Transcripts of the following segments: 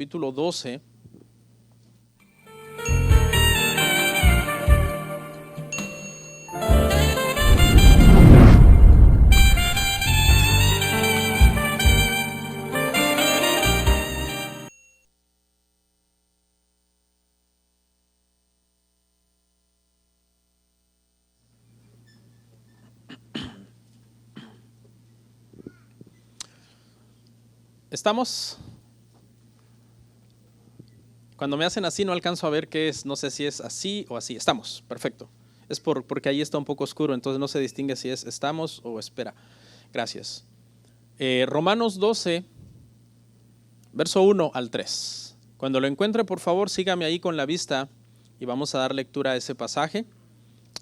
Capítulo 12. ¿Estamos? Cuando me hacen así no alcanzo a ver qué es, no sé si es así o así. Estamos, perfecto. Es porque ahí está un poco oscuro, entonces no se distingue si es estamos o espera. Gracias. Romanos 12, verso 1 al 3. Cuando lo encuentre, por favor, sígame ahí con la vista y vamos a dar lectura a ese pasaje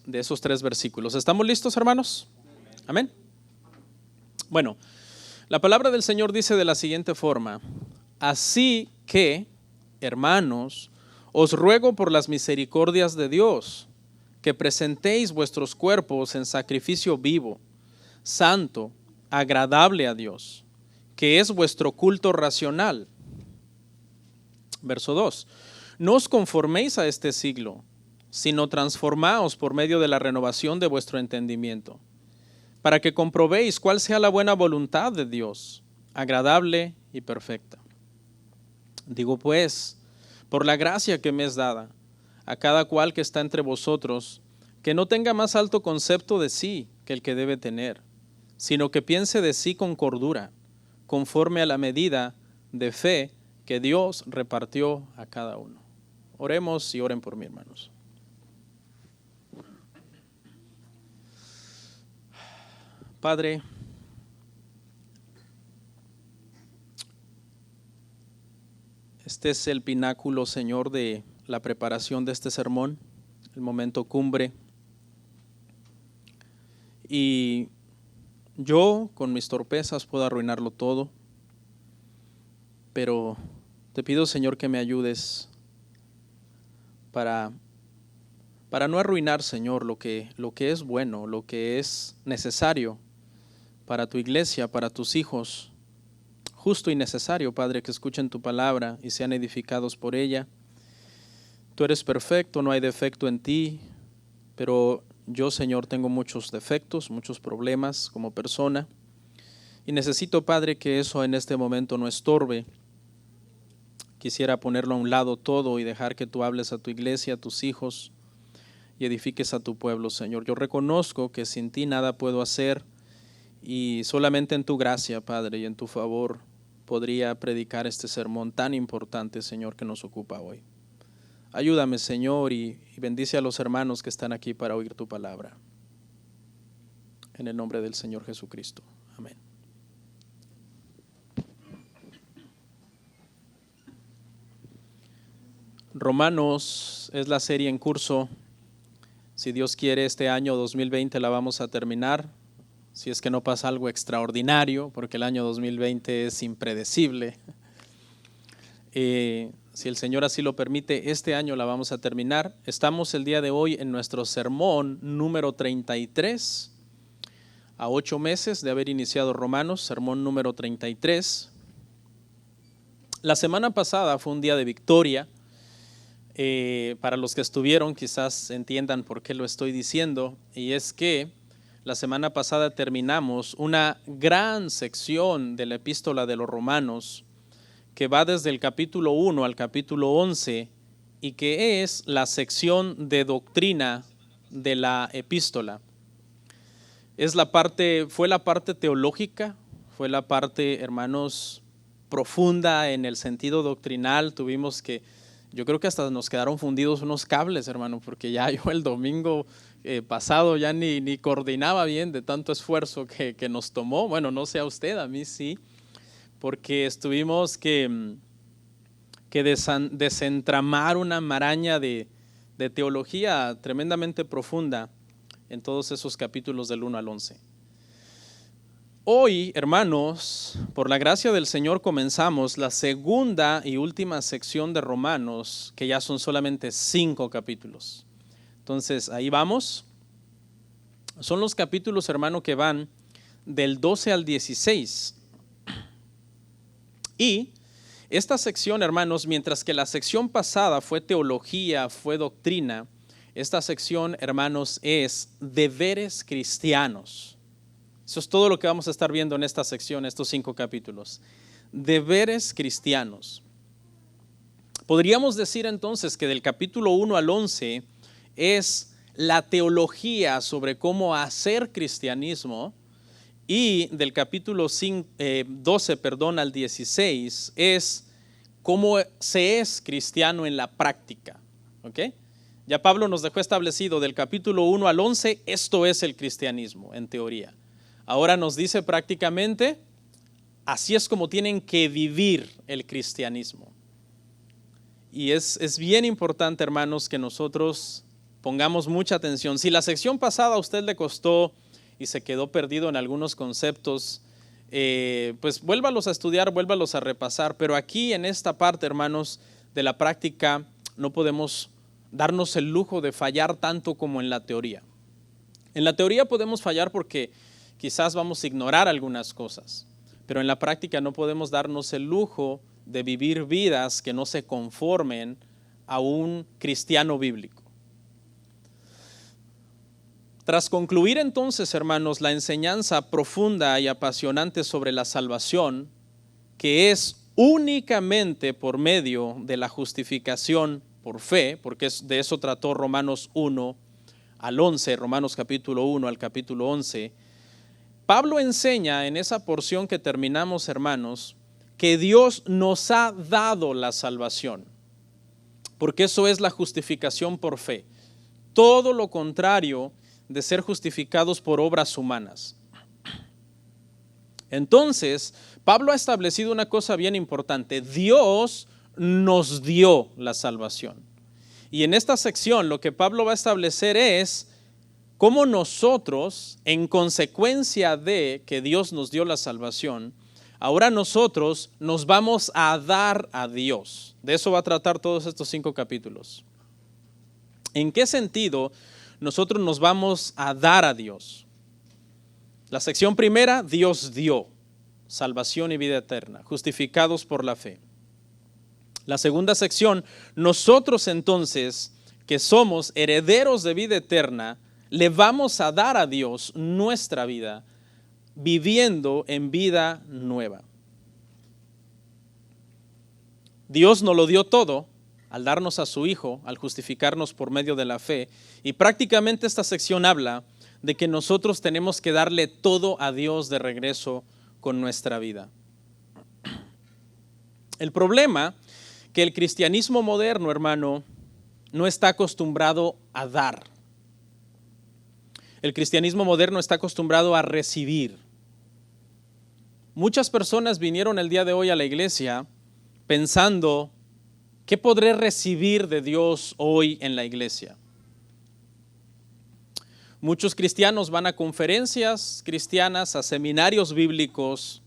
de esos 3 versículos. ¿Estamos listos, hermanos? Amén. Bueno, la palabra del Señor dice de la siguiente forma: así que, hermanos, os ruego por las misericordias de Dios, que presentéis vuestros cuerpos en sacrificio vivo, santo, agradable a Dios, que es vuestro culto racional. Verso 2. No os conforméis a este siglo, sino transformaos por medio de la renovación de vuestro entendimiento, para que comprobéis cuál sea la buena voluntad de Dios, agradable y perfecta. Digo pues, por la gracia que me es dada, a cada cual que está entre vosotros, que no tenga más alto concepto de sí que el que debe tener, sino que piense de sí con cordura, conforme a la medida de fe que Dios repartió a cada uno. Oremos y oren por mí, hermanos. Padre, este es el pináculo, Señor, de la preparación de este sermón, el momento cumbre. Y yo, con mis torpezas, puedo arruinarlo todo, pero te pido, Señor, que me ayudes para no arruinar, Señor, lo que es bueno, lo que es necesario para tu iglesia, para tus hijos. Justo y necesario, Padre, que escuchen tu palabra y sean edificados por ella. Tú eres perfecto, no hay defecto en ti, pero yo, Señor, tengo muchos defectos, muchos problemas como persona, y necesito, Padre, que eso en este momento no estorbe. Quisiera ponerlo a un lado todo y dejar que tú hables a tu iglesia, a tus hijos, y edifiques a tu pueblo, Señor. Yo reconozco que sin ti nada puedo hacer, y solamente en tu gracia, Padre, y en tu favor podría predicar este sermón tan importante, Señor, que nos ocupa hoy. Ayúdame, Señor, y bendice a los hermanos que están aquí para oír tu palabra. En el nombre del Señor Jesucristo. Amén. Romanos es la serie en curso. Si Dios quiere, este año 2020 la vamos a terminar, si es que no pasa algo extraordinario, porque el año 2020 es impredecible. Si el Señor así lo permite, este año la vamos a terminar. Estamos el día de hoy en nuestro sermón número 33, a 8 meses de haber iniciado Romanos, sermón número 33. La semana pasada fue un día de victoria. Para los que estuvieron, quizás entiendan por qué lo estoy diciendo, y es que la semana pasada terminamos una gran sección de la epístola de los Romanos que va desde el capítulo 1 al capítulo 11 y que es la sección de doctrina de la epístola. Fue la parte teológica, fue la parte, hermanos, profunda en el sentido doctrinal. Yo creo que hasta nos quedaron fundidos unos cables, hermano, porque ya yo el domingo pasado ya ni coordinaba bien de tanto esfuerzo que nos tomó. Bueno, no sé a usted, a mí sí, porque tuvimos que desentramar una maraña de teología tremendamente profunda en todos esos capítulos del 1 al 11. Hoy, hermanos, por la gracia del Señor comenzamos la segunda y última sección de Romanos, que ya son solamente 5 capítulos. Entonces, ahí vamos. Son los capítulos, hermano, que van del 12 al 16. Y Esta sección, hermanos, mientras que la sección pasada fue teología, fue doctrina, esta sección, hermanos, es deberes cristianos. Eso es todo lo que vamos a estar viendo en esta sección, estos 5 capítulos. Deberes cristianos. Podríamos decir entonces que del capítulo 1 al 11 es la teología sobre cómo hacer cristianismo, y del capítulo 12 al 16 es cómo se es cristiano en la práctica. ¿Okay? Ya Pablo nos dejó establecido del capítulo 1 al 11, esto es el cristianismo en teoría. Ahora nos dice prácticamente, así es como tienen que vivir el cristianismo. Y es bien importante, hermanos, que nosotros pongamos mucha atención. Si la sección pasada a usted le costó y se quedó perdido en algunos conceptos, pues vuélvalos a estudiar, vuélvalos a repasar. Pero aquí en esta parte, hermanos, de la práctica, no podemos darnos el lujo de fallar tanto como en la teoría. En la teoría podemos fallar porque quizás vamos a ignorar algunas cosas, pero en la práctica no podemos darnos el lujo de vivir vidas que no se conformen a un cristiano bíblico. Tras concluir entonces, hermanos, la enseñanza profunda y apasionante sobre la salvación, que es únicamente por medio de la justificación por fe, porque de eso trató Romanos 1 al 11, Romanos capítulo 1 al capítulo 11, Pablo enseña en esa porción que terminamos, hermanos, que Dios nos ha dado la salvación, porque eso es la justificación por fe. Todo lo contrario de ser justificados por obras humanas. Entonces, Pablo ha establecido una cosa bien importante. Dios nos dio la salvación. Y en esta sección lo que Pablo va a establecer es cómo nosotros, en consecuencia de que Dios nos dio la salvación, ahora nosotros nos vamos a dar a Dios. De eso va a tratar todos estos 5 capítulos. ¿En qué sentido nosotros nos vamos a dar a Dios? La sección primera, Dios dio salvación y vida eterna, justificados por la fe. La segunda sección, nosotros entonces, que somos herederos de vida eterna, le vamos a dar a Dios nuestra vida, viviendo en vida nueva. Dios nos lo dio todo al darnos a su Hijo, al justificarnos por medio de la fe. Y prácticamente esta sección habla de que nosotros tenemos que darle todo a Dios de regreso con nuestra vida. El problema que el cristianismo moderno, hermano, no está acostumbrado a dar. El cristianismo moderno está acostumbrado a recibir. Muchas personas vinieron el día de hoy a la iglesia pensando, ¿qué podré recibir de Dios hoy en la iglesia? Muchos cristianos van a conferencias cristianas, a seminarios bíblicos,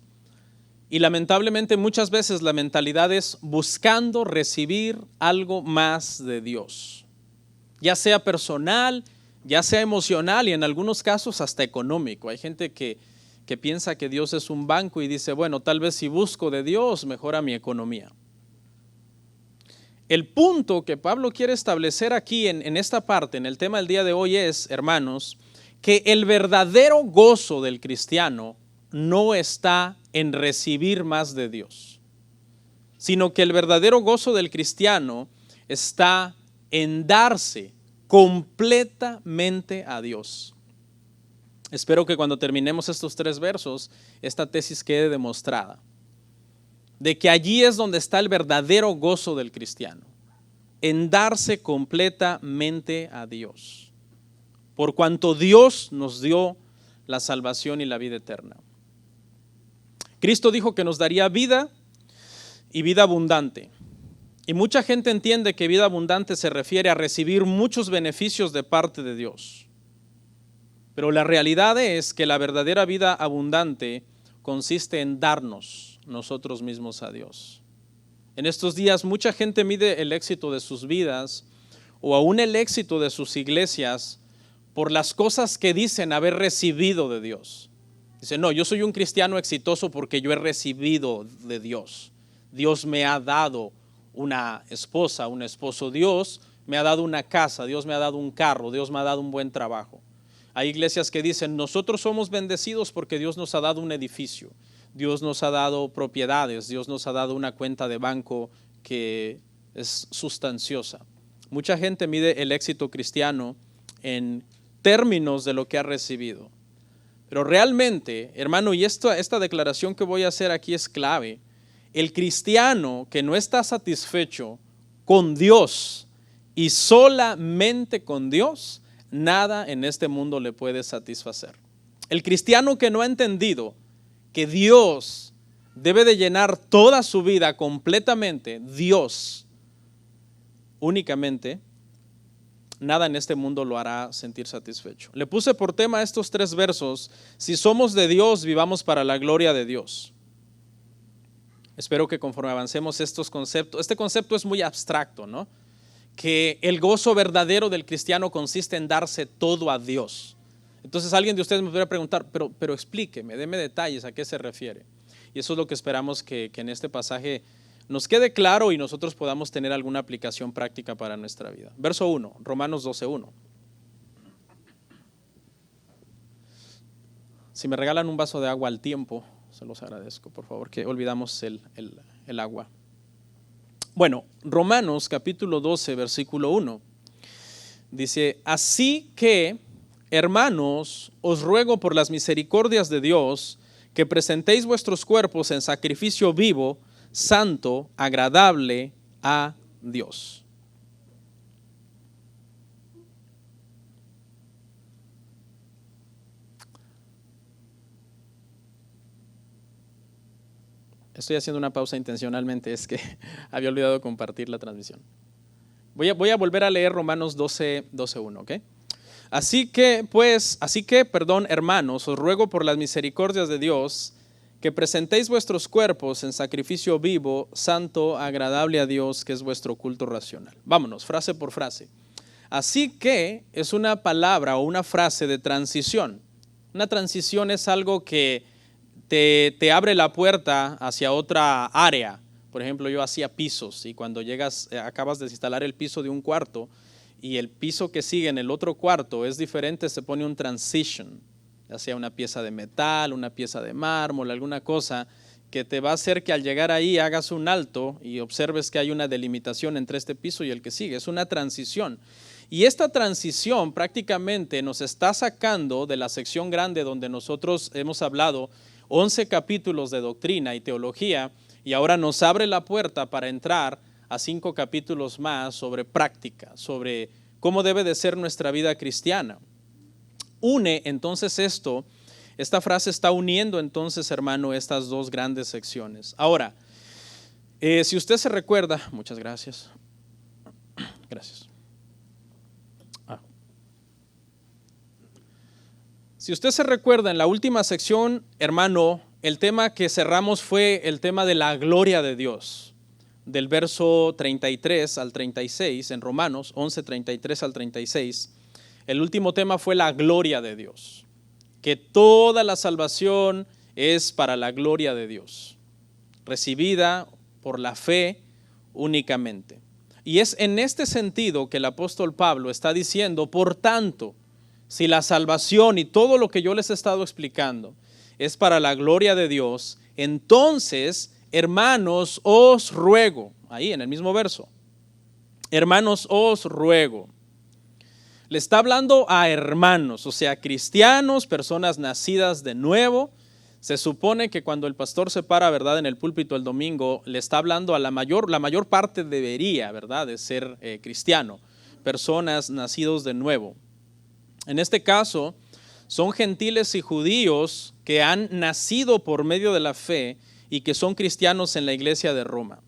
y lamentablemente muchas veces la mentalidad es buscando recibir algo más de Dios, ya sea personal, ya sea emocional y en algunos casos hasta económico. Hay gente que piensa que Dios es un banco y dice, bueno, tal vez si busco de Dios mejora mi economía. El punto que Pablo quiere establecer aquí en esta parte, en el tema del día de hoy es, hermanos, que el verdadero gozo del cristiano no está en recibir más de Dios, sino que el verdadero gozo del cristiano está en darse completamente a Dios. Espero que cuando terminemos estos 3 versos, esta tesis quede demostrada, de que allí es donde está el verdadero gozo del cristiano, en darse completamente a Dios, por cuanto Dios nos dio la salvación y la vida eterna. Cristo dijo que nos daría vida y vida abundante. Y mucha gente entiende que vida abundante se refiere a recibir muchos beneficios de parte de Dios. Pero la realidad es que la verdadera vida abundante consiste en darnos nosotros mismos a Dios. En estos días mucha gente mide el éxito de sus vidas o aún el éxito de sus iglesias por las cosas que dicen haber recibido de Dios. Dicen, no, yo soy un cristiano exitoso porque yo he recibido de Dios. Dios me ha dado una esposa, un esposo. Dios me ha dado una casa, Dios me ha dado un carro, Dios me ha dado un buen trabajo. Hay iglesias que dicen, nosotros somos bendecidos porque Dios nos ha dado un edificio, Dios nos ha dado propiedades, Dios nos ha dado una cuenta de banco que es sustanciosa. Mucha gente mide el éxito cristiano en términos de lo que ha recibido. Pero realmente, hermano, y esta declaración que voy a hacer aquí es clave. El cristiano que no está satisfecho con Dios y solamente con Dios, nada en este mundo le puede satisfacer. El cristiano que no ha entendido que Dios debe de llenar toda su vida completamente, Dios únicamente, nada en este mundo lo hará sentir satisfecho. Le puse por tema estos 3 versos: si somos de Dios, vivamos para la gloria de Dios. Espero que conforme avancemos estos conceptos, este concepto es muy abstracto, ¿no? Que el gozo verdadero del cristiano consiste en darse todo a Dios. Entonces alguien de ustedes me podría preguntar, pero explíqueme, deme detalles, ¿a qué se refiere? Y eso es lo que esperamos que en este pasaje nos quede claro y nosotros podamos tener alguna aplicación práctica para nuestra vida. Verso 1, Romanos 12:1. Si me regalan un vaso de agua al tiempo, se los agradezco, por favor, que olvidamos el agua. Bueno, Romanos capítulo 12, versículo 1. Dice, así que, hermanos, os ruego por las misericordias de Dios, que presentéis vuestros cuerpos en sacrificio vivo, santo, agradable a Dios. Estoy haciendo una pausa intencionalmente, es que había olvidado compartir la transmisión. Voy a volver a leer Romanos 12:1, ¿ok? Así que, hermanos, os ruego por las misericordias de Dios, que presentéis vuestros cuerpos en sacrificio vivo, santo, agradable a Dios, que es vuestro culto racional. Vámonos, frase por frase. Así que es una palabra o una frase de transición. Una transición es algo que te abre la puerta hacia otra área. Por ejemplo, yo hacía pisos y cuando acabas de instalar el piso de un cuarto y el piso que sigue en el otro cuarto es diferente, se pone un transition, ya sea una pieza de metal, una pieza de mármol, alguna cosa que te va a hacer que al llegar ahí hagas un alto y observes que hay una delimitación entre este piso y el que sigue. Es una transición. Y esta transición prácticamente nos está sacando de la sección grande donde nosotros hemos hablado 11 capítulos de doctrina y teología, y ahora nos abre la puerta para entrar a 5 capítulos más sobre práctica, sobre cómo debe de ser nuestra vida cristiana. Une entonces esta frase está uniendo entonces, hermano, estas dos grandes secciones. Ahora, si usted se recuerda, muchas gracias. Gracias. Si usted se recuerda, en la última sección, hermano, el tema que cerramos fue el tema de la gloria de Dios, del verso 33 al 36, en Romanos 11, 33 al 36. El último tema fue la gloria de Dios, que toda la salvación es para la gloria de Dios, recibida por la fe únicamente. Y es en este sentido que el apóstol Pablo está diciendo, por tanto, si la salvación y todo lo que yo les he estado explicando es para la gloria de Dios, entonces, hermanos, os ruego, ahí en el mismo verso, hermanos, os ruego. Le está hablando a hermanos, o sea, cristianos, personas nacidas de nuevo. Se supone que cuando el pastor se para, ¿verdad?, en el púlpito el domingo, le está hablando a la mayor parte debería, ¿verdad?, de ser cristiano, personas nacidos de nuevo. En este caso, son gentiles y judíos que han nacido por medio de la fe y que son cristianos en la iglesia de Roma.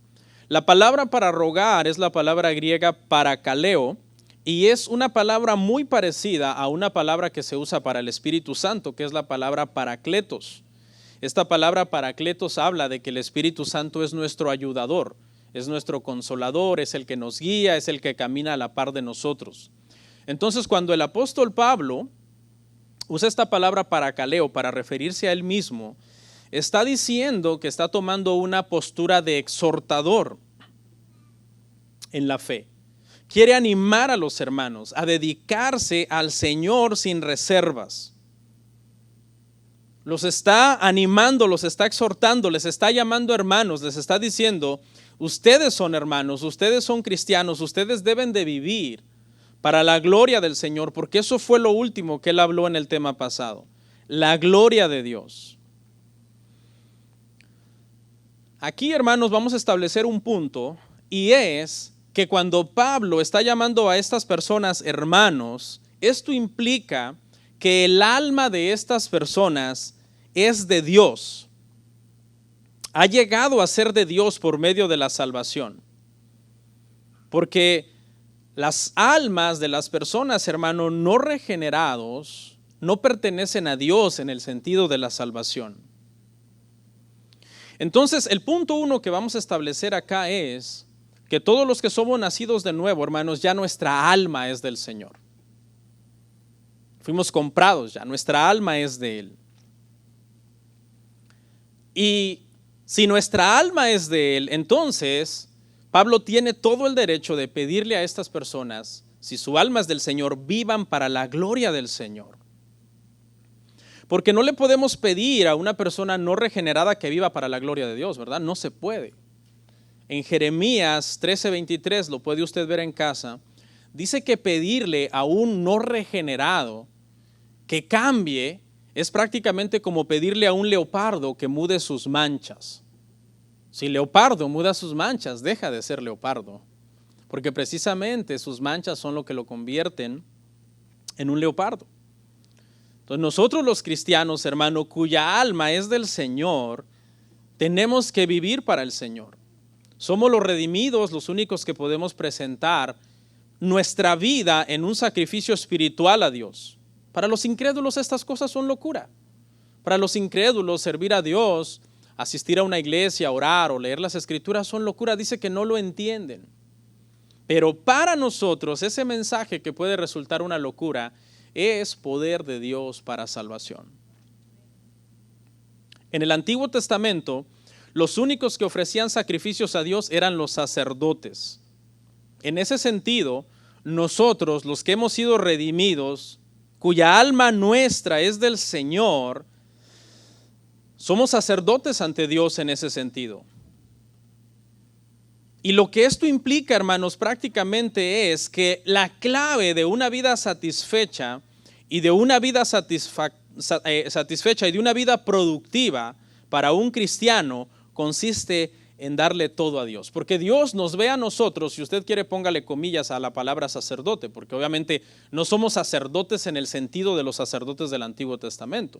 La palabra para rogar es la palabra griega parakaleo y es una palabra muy parecida a una palabra que se usa para el Espíritu Santo, que es la palabra parakletos. Esta palabra parakletos habla de que el Espíritu Santo es nuestro ayudador, es nuestro consolador, es el que nos guía, es el que camina a la par de nosotros. Entonces, cuando el apóstol Pablo usa esta palabra parakaleo para referirse a él mismo, está diciendo que está tomando una postura de exhortador en la fe. Quiere animar a los hermanos a dedicarse al Señor sin reservas. Los está animando, los está exhortando, les está llamando hermanos, les está diciendo: ustedes son hermanos, ustedes son cristianos, ustedes deben de vivir para la gloria del Señor, porque eso fue lo último que él habló en el tema pasado, la gloria de Dios. Aquí, hermanos, vamos a establecer un punto, y es que cuando Pablo está llamando a estas personas hermanos, esto implica que el alma de estas personas es de Dios. Ha llegado a ser de Dios por medio de la salvación. Porque las almas de las personas, hermano, no regenerados, no pertenecen a Dios en el sentido de la salvación. Entonces, el punto 1 que vamos a establecer acá es que todos los que somos nacidos de nuevo, hermanos, ya nuestra alma es del Señor. Fuimos comprados ya, nuestra alma es de Él. Y si nuestra alma es de Él, entonces Pablo tiene todo el derecho de pedirle a estas personas, si su alma es del Señor, vivan para la gloria del Señor. Porque no le podemos pedir a una persona no regenerada que viva para la gloria de Dios, ¿verdad? No se puede. En Jeremías 13:23, lo puede usted ver en casa, dice que pedirle a un no regenerado que cambie es prácticamente como pedirle a un leopardo que mude sus manchas. Si leopardo muda sus manchas, deja de ser leopardo, porque precisamente sus manchas son lo que lo convierten en un leopardo. Entonces nosotros los cristianos, hermano, cuya alma es del Señor, tenemos que vivir para el Señor. Somos los redimidos, los únicos que podemos presentar nuestra vida en un sacrificio espiritual a Dios. Para los incrédulos estas cosas son locura. Para los incrédulos servir a Dios, asistir a una iglesia, orar o leer las escrituras son locura. Dice que no lo entienden. Pero para nosotros ese mensaje que puede resultar una locura es poder de Dios para salvación. En el Antiguo Testamento, los únicos que ofrecían sacrificios a Dios eran los sacerdotes. En ese sentido, nosotros, los que hemos sido redimidos, cuya alma nuestra es del Señor, somos sacerdotes ante Dios en ese sentido. Y lo que esto implica, hermanos, prácticamente es que la clave de una vida satisfecha y de una vida satisfecha y de una vida productiva para un cristiano consiste en darle todo a Dios. Porque Dios nos ve a nosotros, si usted quiere póngale comillas a la palabra sacerdote, porque obviamente no somos sacerdotes en el sentido de los sacerdotes del Antiguo Testamento,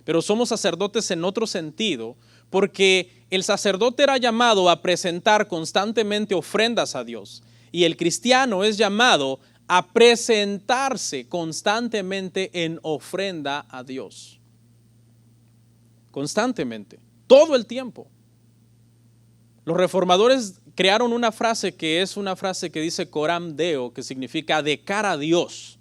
pero somos sacerdotes en otro sentido, porque el sacerdote era llamado a presentar constantemente ofrendas a Dios y el cristiano es llamado a presentarse constantemente en ofrenda a Dios. Constantemente, todo el tiempo. Los reformadores crearon una frase que es una frase que dice coram Deo, que significa de cara a Dios.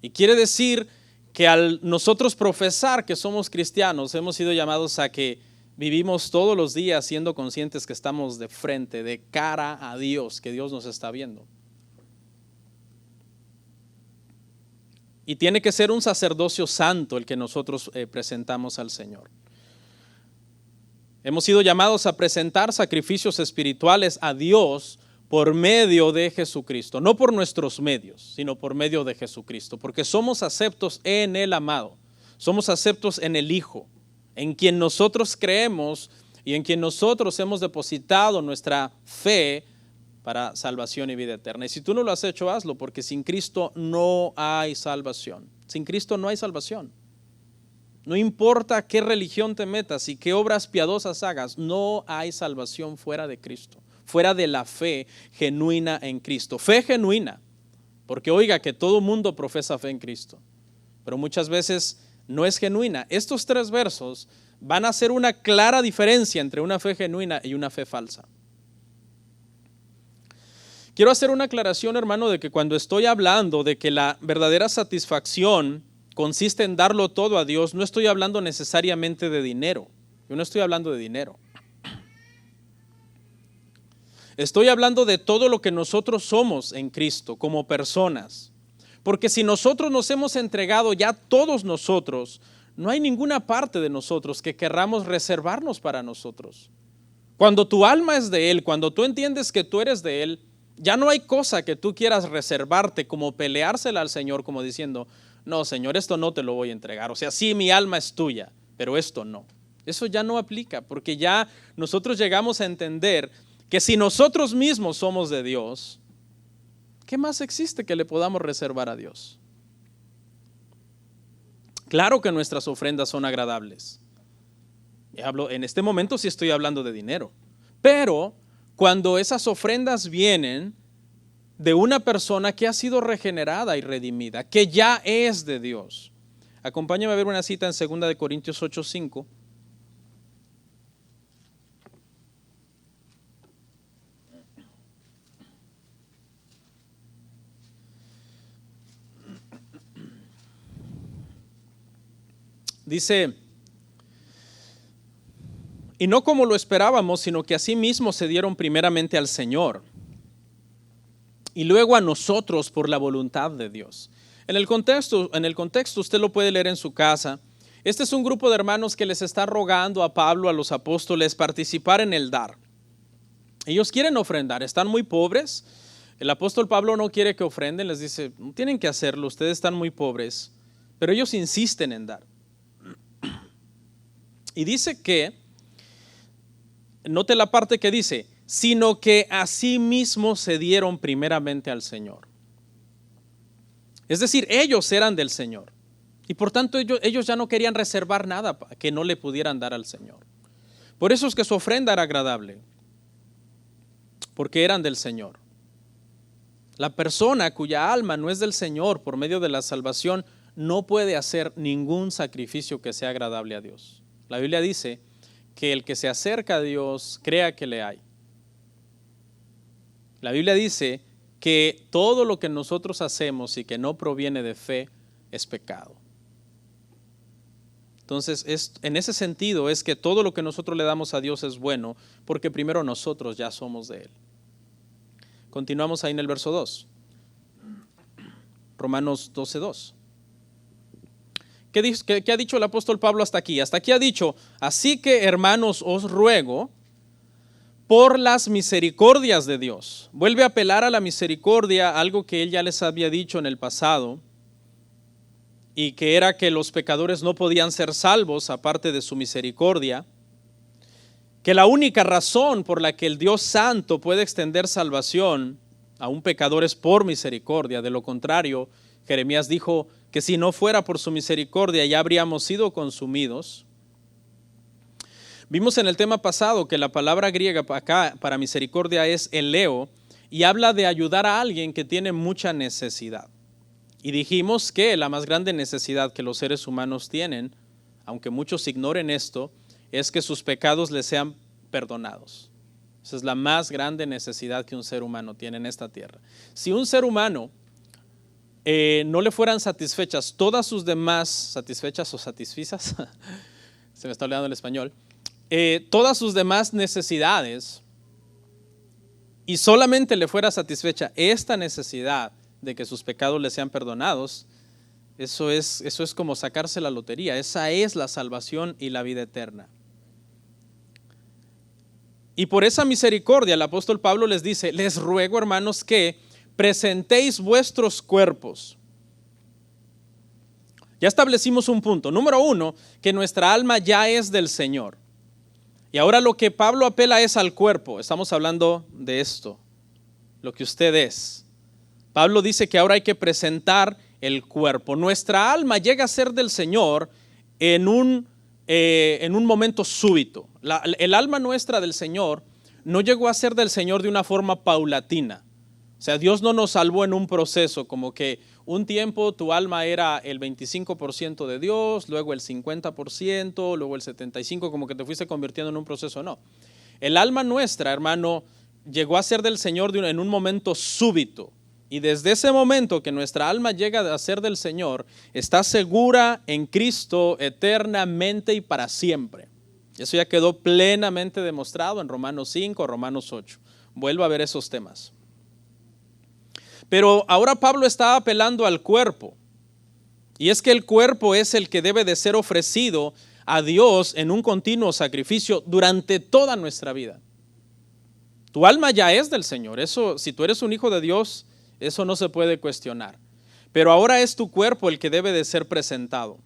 Y quiere decir que al nosotros profesar que somos cristianos, hemos sido llamados a que vivimos todos los días siendo conscientes que estamos de frente, de cara a Dios, que Dios nos está viendo. Y tiene que ser un sacerdocio santo el que nosotros presentamos al Señor. Hemos sido llamados a presentar sacrificios espirituales a Dios por medio de Jesucristo, no por nuestros medios, sino por medio de Jesucristo, porque somos aceptos en el amado, somos aceptos en el Hijo, en quien nosotros creemos y en quien nosotros hemos depositado nuestra fe para salvación y vida eterna. Y si tú no lo has hecho, hazlo, porque sin Cristo no hay salvación. Sin Cristo no hay salvación. No importa qué religión te metas y qué obras piadosas hagas, no hay salvación fuera de Cristo, fuera de la fe genuina en Cristo. Fe genuina, porque oiga que todo mundo profesa fe en Cristo, pero muchas veces no es genuina. Estos 3 versos van a hacer una clara diferencia entre una fe genuina y una fe falsa. Quiero hacer una aclaración, hermano, de que cuando estoy hablando de que la verdadera satisfacción consiste en darlo todo a Dios, no estoy hablando necesariamente de dinero. Yo no estoy hablando de dinero. Estoy hablando de todo lo que nosotros somos en Cristo como personas. Porque si nosotros nos hemos entregado ya todos nosotros, no hay ninguna parte de nosotros que querramos reservarnos para nosotros. Cuando tu alma es de Él, cuando tú entiendes que tú eres de Él, ya no hay cosa que tú quieras reservarte, como peleársela al Señor, como diciendo, no, Señor, esto no te lo voy a entregar. O sea, sí, mi alma es tuya, pero esto no. Eso ya no aplica, porque ya nosotros llegamos a entender que si nosotros mismos somos de Dios, ¿qué más existe que le podamos reservar a Dios? Claro que nuestras ofrendas son agradables. En este momento sí estoy hablando de dinero, pero cuando esas ofrendas vienen de una persona que ha sido regenerada y redimida, que ya es de Dios. Acompáñame a ver una cita en 2 Corintios 8:5. Dice, y no como lo esperábamos, sino que asimismo se dieron primeramente al Señor y luego a nosotros por la voluntad de Dios. En el contexto usted lo puede leer en su casa. Este es un grupo de hermanos que les está rogando a Pablo, a los apóstoles, participar en el dar. Ellos quieren ofrendar, están muy pobres. El apóstol Pablo no quiere que ofrenden, les dice, no tienen que hacerlo, ustedes están muy pobres, pero ellos insisten en dar. Y dice que, note la parte que dice, sino que asimismo se dieron primeramente al Señor. Es decir, ellos eran del Señor. Y por tanto ellos ya no querían reservar nada que no le pudieran dar al Señor. Por eso es que su ofrenda era agradable, porque eran del Señor. La persona cuya alma no es del Señor por medio de la salvación no puede hacer ningún sacrificio que sea agradable a Dios. La Biblia dice que el que se acerca a Dios crea que le hay. La Biblia dice que todo lo que nosotros hacemos y que no proviene de fe es pecado. Entonces, en ese sentido es que todo lo que nosotros le damos a Dios es bueno, porque primero nosotros ya somos de Él. Continuamos ahí en el verso 2. Romanos 12:2. ¿Qué ha dicho el apóstol Pablo hasta aquí? Hasta aquí ha dicho, así que hermanos os ruego por las misericordias de Dios. Vuelve a apelar a la misericordia, algo que él ya les había dicho en el pasado, y que era que los pecadores no podían ser salvos aparte de su misericordia, que la única razón por la que el Dios Santo puede extender salvación a un pecador es por misericordia. De lo contrario, Jeremías dijo que si no fuera por su misericordia ya habríamos sido consumidos. Vimos en el tema pasado que la palabra griega acá para misericordia es eleo y habla de ayudar a alguien que tiene mucha necesidad. Y dijimos que la más grande necesidad que los seres humanos tienen, aunque muchos ignoren esto, es que sus pecados les sean perdonados. Esa es la más grande necesidad que un ser humano tiene en esta tierra. Si un ser humano no le fueran satisfechas todas sus demás, satisfechas o satisfizas, se me está olvidando el español, todas sus demás necesidades y solamente le fuera satisfecha esta necesidad de que sus pecados le sean perdonados, eso es como sacarse la lotería. Esa es la salvación y la vida eterna. Y por esa misericordia el apóstol Pablo les dice, les ruego hermanos que presentéis vuestros cuerpos. Ya establecimos un punto. Número 1, que nuestra alma ya es del Señor. Y ahora lo que Pablo apela es al cuerpo. Estamos hablando de esto, lo que usted es. Pablo dice que ahora hay que presentar el cuerpo. Nuestra alma llega a ser del Señor en un momento súbito. El alma nuestra del Señor no llegó a ser del Señor de una forma paulatina. O sea, Dios no nos salvó en un proceso, como que un tiempo tu alma era el 25% de Dios, luego el 50%, luego el 75%, como que te fuiste convirtiendo en un proceso. No. El alma nuestra, hermano, llegó a ser del Señor en un momento súbito. Y desde ese momento que nuestra alma llega a ser del Señor, está segura en Cristo eternamente y para siempre. Eso ya quedó plenamente demostrado en Romanos 5, Romanos 8. Vuelvo a ver esos temas. Pero ahora Pablo está apelando al cuerpo. Y es que el cuerpo es el que debe de ser ofrecido a Dios en un continuo sacrificio durante toda nuestra vida. Tu alma ya es del Señor. Eso, si tú eres un hijo de Dios, eso no se puede cuestionar. Pero ahora es tu cuerpo el que debe de ser presentado.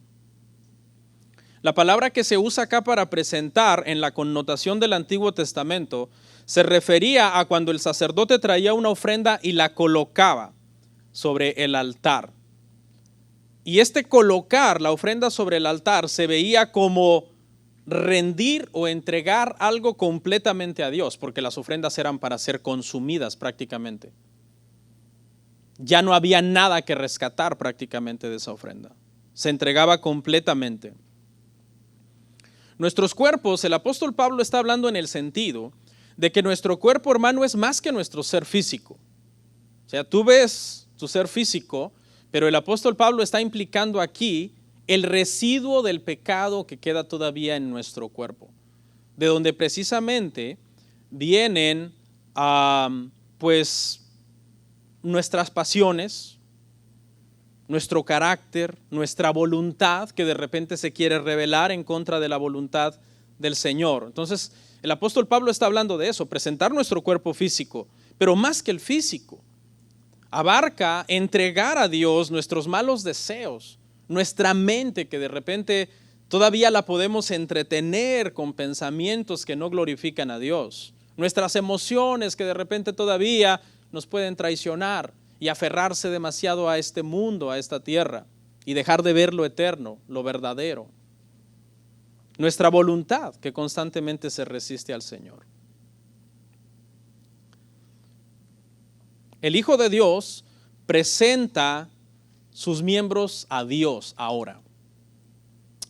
La palabra que se usa acá para presentar en la connotación del Antiguo Testamento se refería a cuando el sacerdote traía una ofrenda y la colocaba sobre el altar. Y colocar la ofrenda sobre el altar se veía como rendir o entregar algo completamente a Dios, porque las ofrendas eran para ser consumidas prácticamente. Ya no había nada que rescatar prácticamente de esa ofrenda. Se entregaba completamente. Nuestros cuerpos, el apóstol Pablo está hablando en el sentido de que nuestro cuerpo, hermano, es más que nuestro ser físico. O sea, tú ves tu ser físico, pero el apóstol Pablo está implicando aquí el residuo del pecado que queda todavía en nuestro cuerpo, de donde precisamente vienen pues nuestras pasiones, nuestro carácter, nuestra voluntad que de repente se quiere rebelar en contra de la voluntad del Señor. Entonces el apóstol Pablo está hablando de eso, presentar nuestro cuerpo físico, pero más que el físico, abarca entregar a Dios nuestros malos deseos, nuestra mente que de repente todavía la podemos entretener con pensamientos que no glorifican a Dios, nuestras emociones que de repente todavía nos pueden traicionar y aferrarse demasiado a este mundo, a esta tierra, y dejar de ver lo eterno, lo verdadero. Nuestra voluntad que constantemente se resiste al Señor. El Hijo de Dios presenta sus miembros a Dios ahora.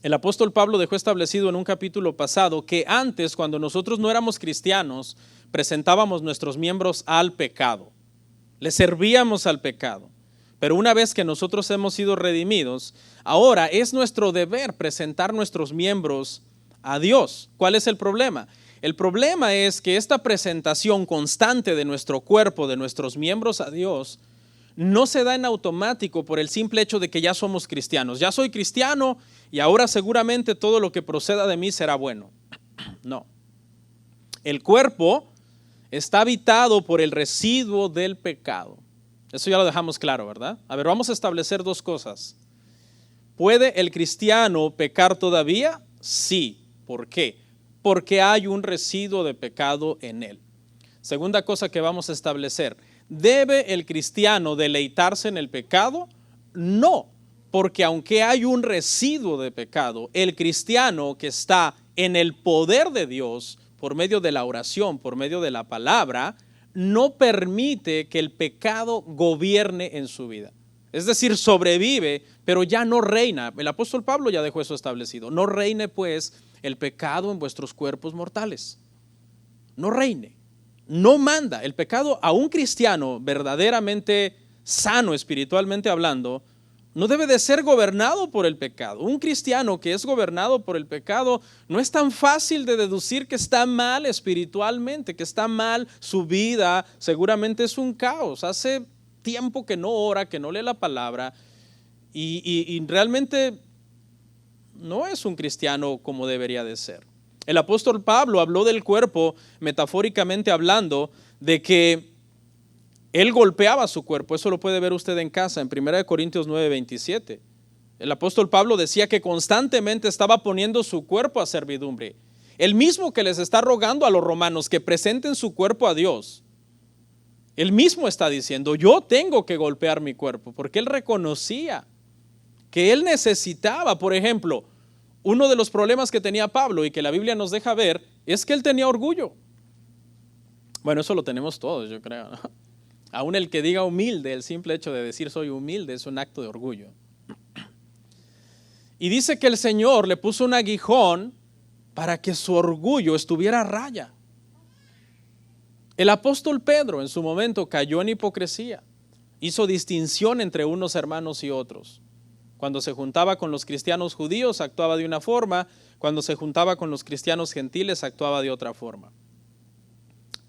El apóstol Pablo dejó establecido en un capítulo pasado que antes, cuando nosotros no éramos cristianos, presentábamos nuestros miembros al pecado. Le servíamos al pecado. Pero una vez que nosotros hemos sido redimidos, ahora es nuestro deber presentar nuestros miembros a Dios. ¿Cuál es el problema? El problema es que esta presentación constante de nuestro cuerpo, de nuestros miembros a Dios, no se da en automático por el simple hecho de que ya somos cristianos. Ya soy cristiano y ahora seguramente todo lo que proceda de mí será bueno. No. El cuerpo está habitado por el residuo del pecado. Eso ya lo dejamos claro, ¿verdad? A ver, vamos a establecer dos cosas. ¿Puede el cristiano pecar todavía? Sí. ¿Por qué? Porque hay un residuo de pecado en él. Segunda cosa que vamos a establecer. ¿Debe el cristiano deleitarse en el pecado? No, porque aunque hay un residuo de pecado, el cristiano que está en el poder de Dios, por medio de la oración, por medio de la palabra, no permite que el pecado gobierne en su vida. Es decir, sobrevive, pero ya no reina. El apóstol Pablo ya dejó eso establecido. No reine pues el pecado en vuestros cuerpos mortales. No reine. No manda. El pecado a un cristiano verdaderamente sano espiritualmente hablando, no debe de ser gobernado por el pecado. Un cristiano que es gobernado por el pecado no es tan fácil de deducir que está mal espiritualmente, que está mal su vida, seguramente es un caos. Hace tiempo que no ora, que no lee la palabra y realmente no es un cristiano como debería de ser. El apóstol Pablo habló del cuerpo, metafóricamente hablando, de que él golpeaba su cuerpo. Eso lo puede ver usted en casa, en 1 Corintios 9:27. El apóstol Pablo decía que constantemente estaba poniendo su cuerpo a servidumbre. El mismo que les está rogando a los romanos que presenten su cuerpo a Dios. Él mismo está diciendo, yo tengo que golpear mi cuerpo, porque él reconocía que él necesitaba, por ejemplo, uno de los problemas que tenía Pablo y que la Biblia nos deja ver es que él tenía orgullo. Bueno, eso lo tenemos todos, yo creo, ¿no? Aún el que diga humilde, el simple hecho de decir soy humilde es un acto de orgullo. Y dice que el Señor le puso un aguijón para que su orgullo estuviera a raya. El apóstol Pedro en su momento cayó en hipocresía. Hizo distinción entre unos hermanos y otros. Cuando se juntaba con los cristianos judíos actuaba de una forma, cuando se juntaba con los cristianos gentiles actuaba de otra forma.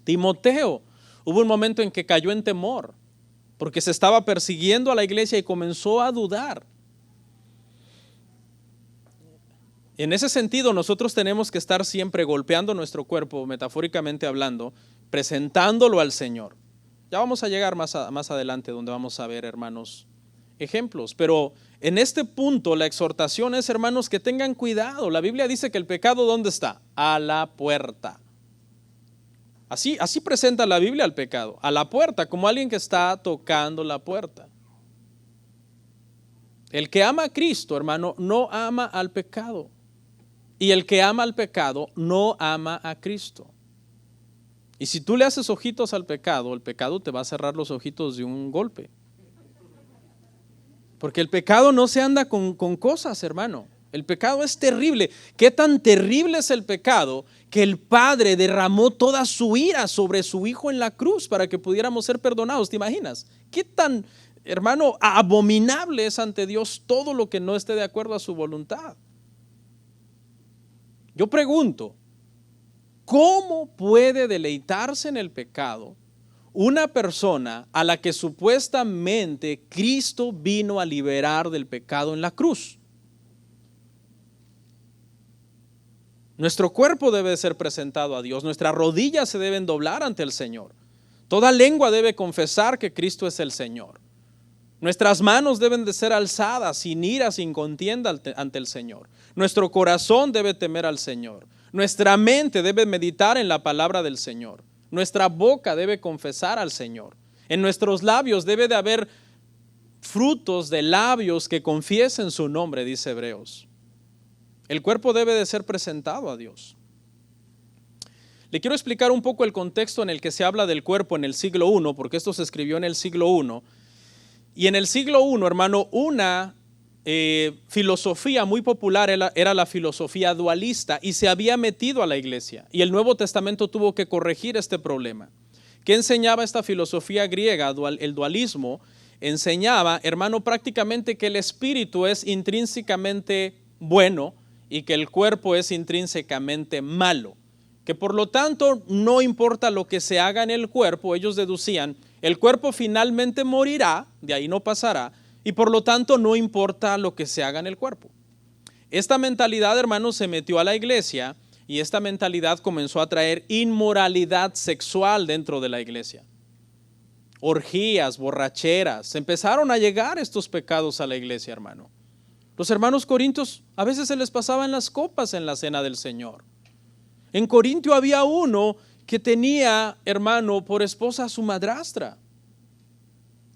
Timoteo, hubo un momento en que cayó en temor, porque se estaba persiguiendo a la iglesia y comenzó a dudar. En ese sentido, nosotros tenemos que estar siempre golpeando nuestro cuerpo, metafóricamente hablando, presentándolo al Señor. Ya vamos a llegar más adelante donde vamos a ver, hermanos, ejemplos. Pero en este punto la exhortación es, hermanos, que tengan cuidado. La Biblia dice que el pecado, ¿dónde está? A la puerta. Así presenta la Biblia al pecado, a la puerta, como alguien que está tocando la puerta. El que ama a Cristo, hermano, no ama al pecado. Y el que ama al pecado no ama a Cristo. Y si tú le haces ojitos al pecado, el pecado te va a cerrar los ojitos de un golpe. Porque el pecado no se anda con cosas, hermano. El pecado es terrible. ¿Qué tan terrible es el pecado que el Padre derramó toda su ira sobre su Hijo en la cruz para que pudiéramos ser perdonados? ¿Te imaginas? ¿Qué tan, hermano, abominable es ante Dios todo lo que no esté de acuerdo a su voluntad? Yo pregunto, ¿cómo puede deleitarse en el pecado una persona a la que supuestamente Cristo vino a liberar del pecado en la cruz? Nuestro cuerpo debe ser presentado a Dios, nuestras rodillas se deben doblar ante el Señor. Toda lengua debe confesar que Cristo es el Señor. Nuestras manos deben de ser alzadas sin ira, sin contienda ante el Señor. Nuestro corazón debe temer al Señor. Nuestra mente debe meditar en la palabra del Señor. Nuestra boca debe confesar al Señor. En nuestros labios debe de haber frutos de labios que confiesen su nombre, dice Hebreos. El cuerpo debe de ser presentado a Dios. Le quiero explicar un poco el contexto en el que se habla del cuerpo en el siglo I, porque esto se escribió en el siglo I. Y en el siglo I, hermano, una filosofía muy popular era la filosofía dualista y se había metido a la iglesia. Y el Nuevo Testamento tuvo que corregir este problema. ¿Qué enseñaba esta filosofía griega? El dualismo enseñaba, hermano, prácticamente que el espíritu es intrínsecamente bueno y que el cuerpo es intrínsecamente malo. Que por lo tanto no importa lo que se haga en el cuerpo, ellos deducían, el cuerpo finalmente morirá, de ahí no pasará, y por lo tanto no importa lo que se haga en el cuerpo. Esta mentalidad, hermanos, se metió a la iglesia y esta mentalidad comenzó a traer inmoralidad sexual dentro de la iglesia. Orgías, borracheras, empezaron a llegar estos pecados a la iglesia, hermano. Los hermanos corintios a veces se les pasaban las copas en la cena del Señor. En Corintio había uno que tenía, hermano, por esposa a su madrastra.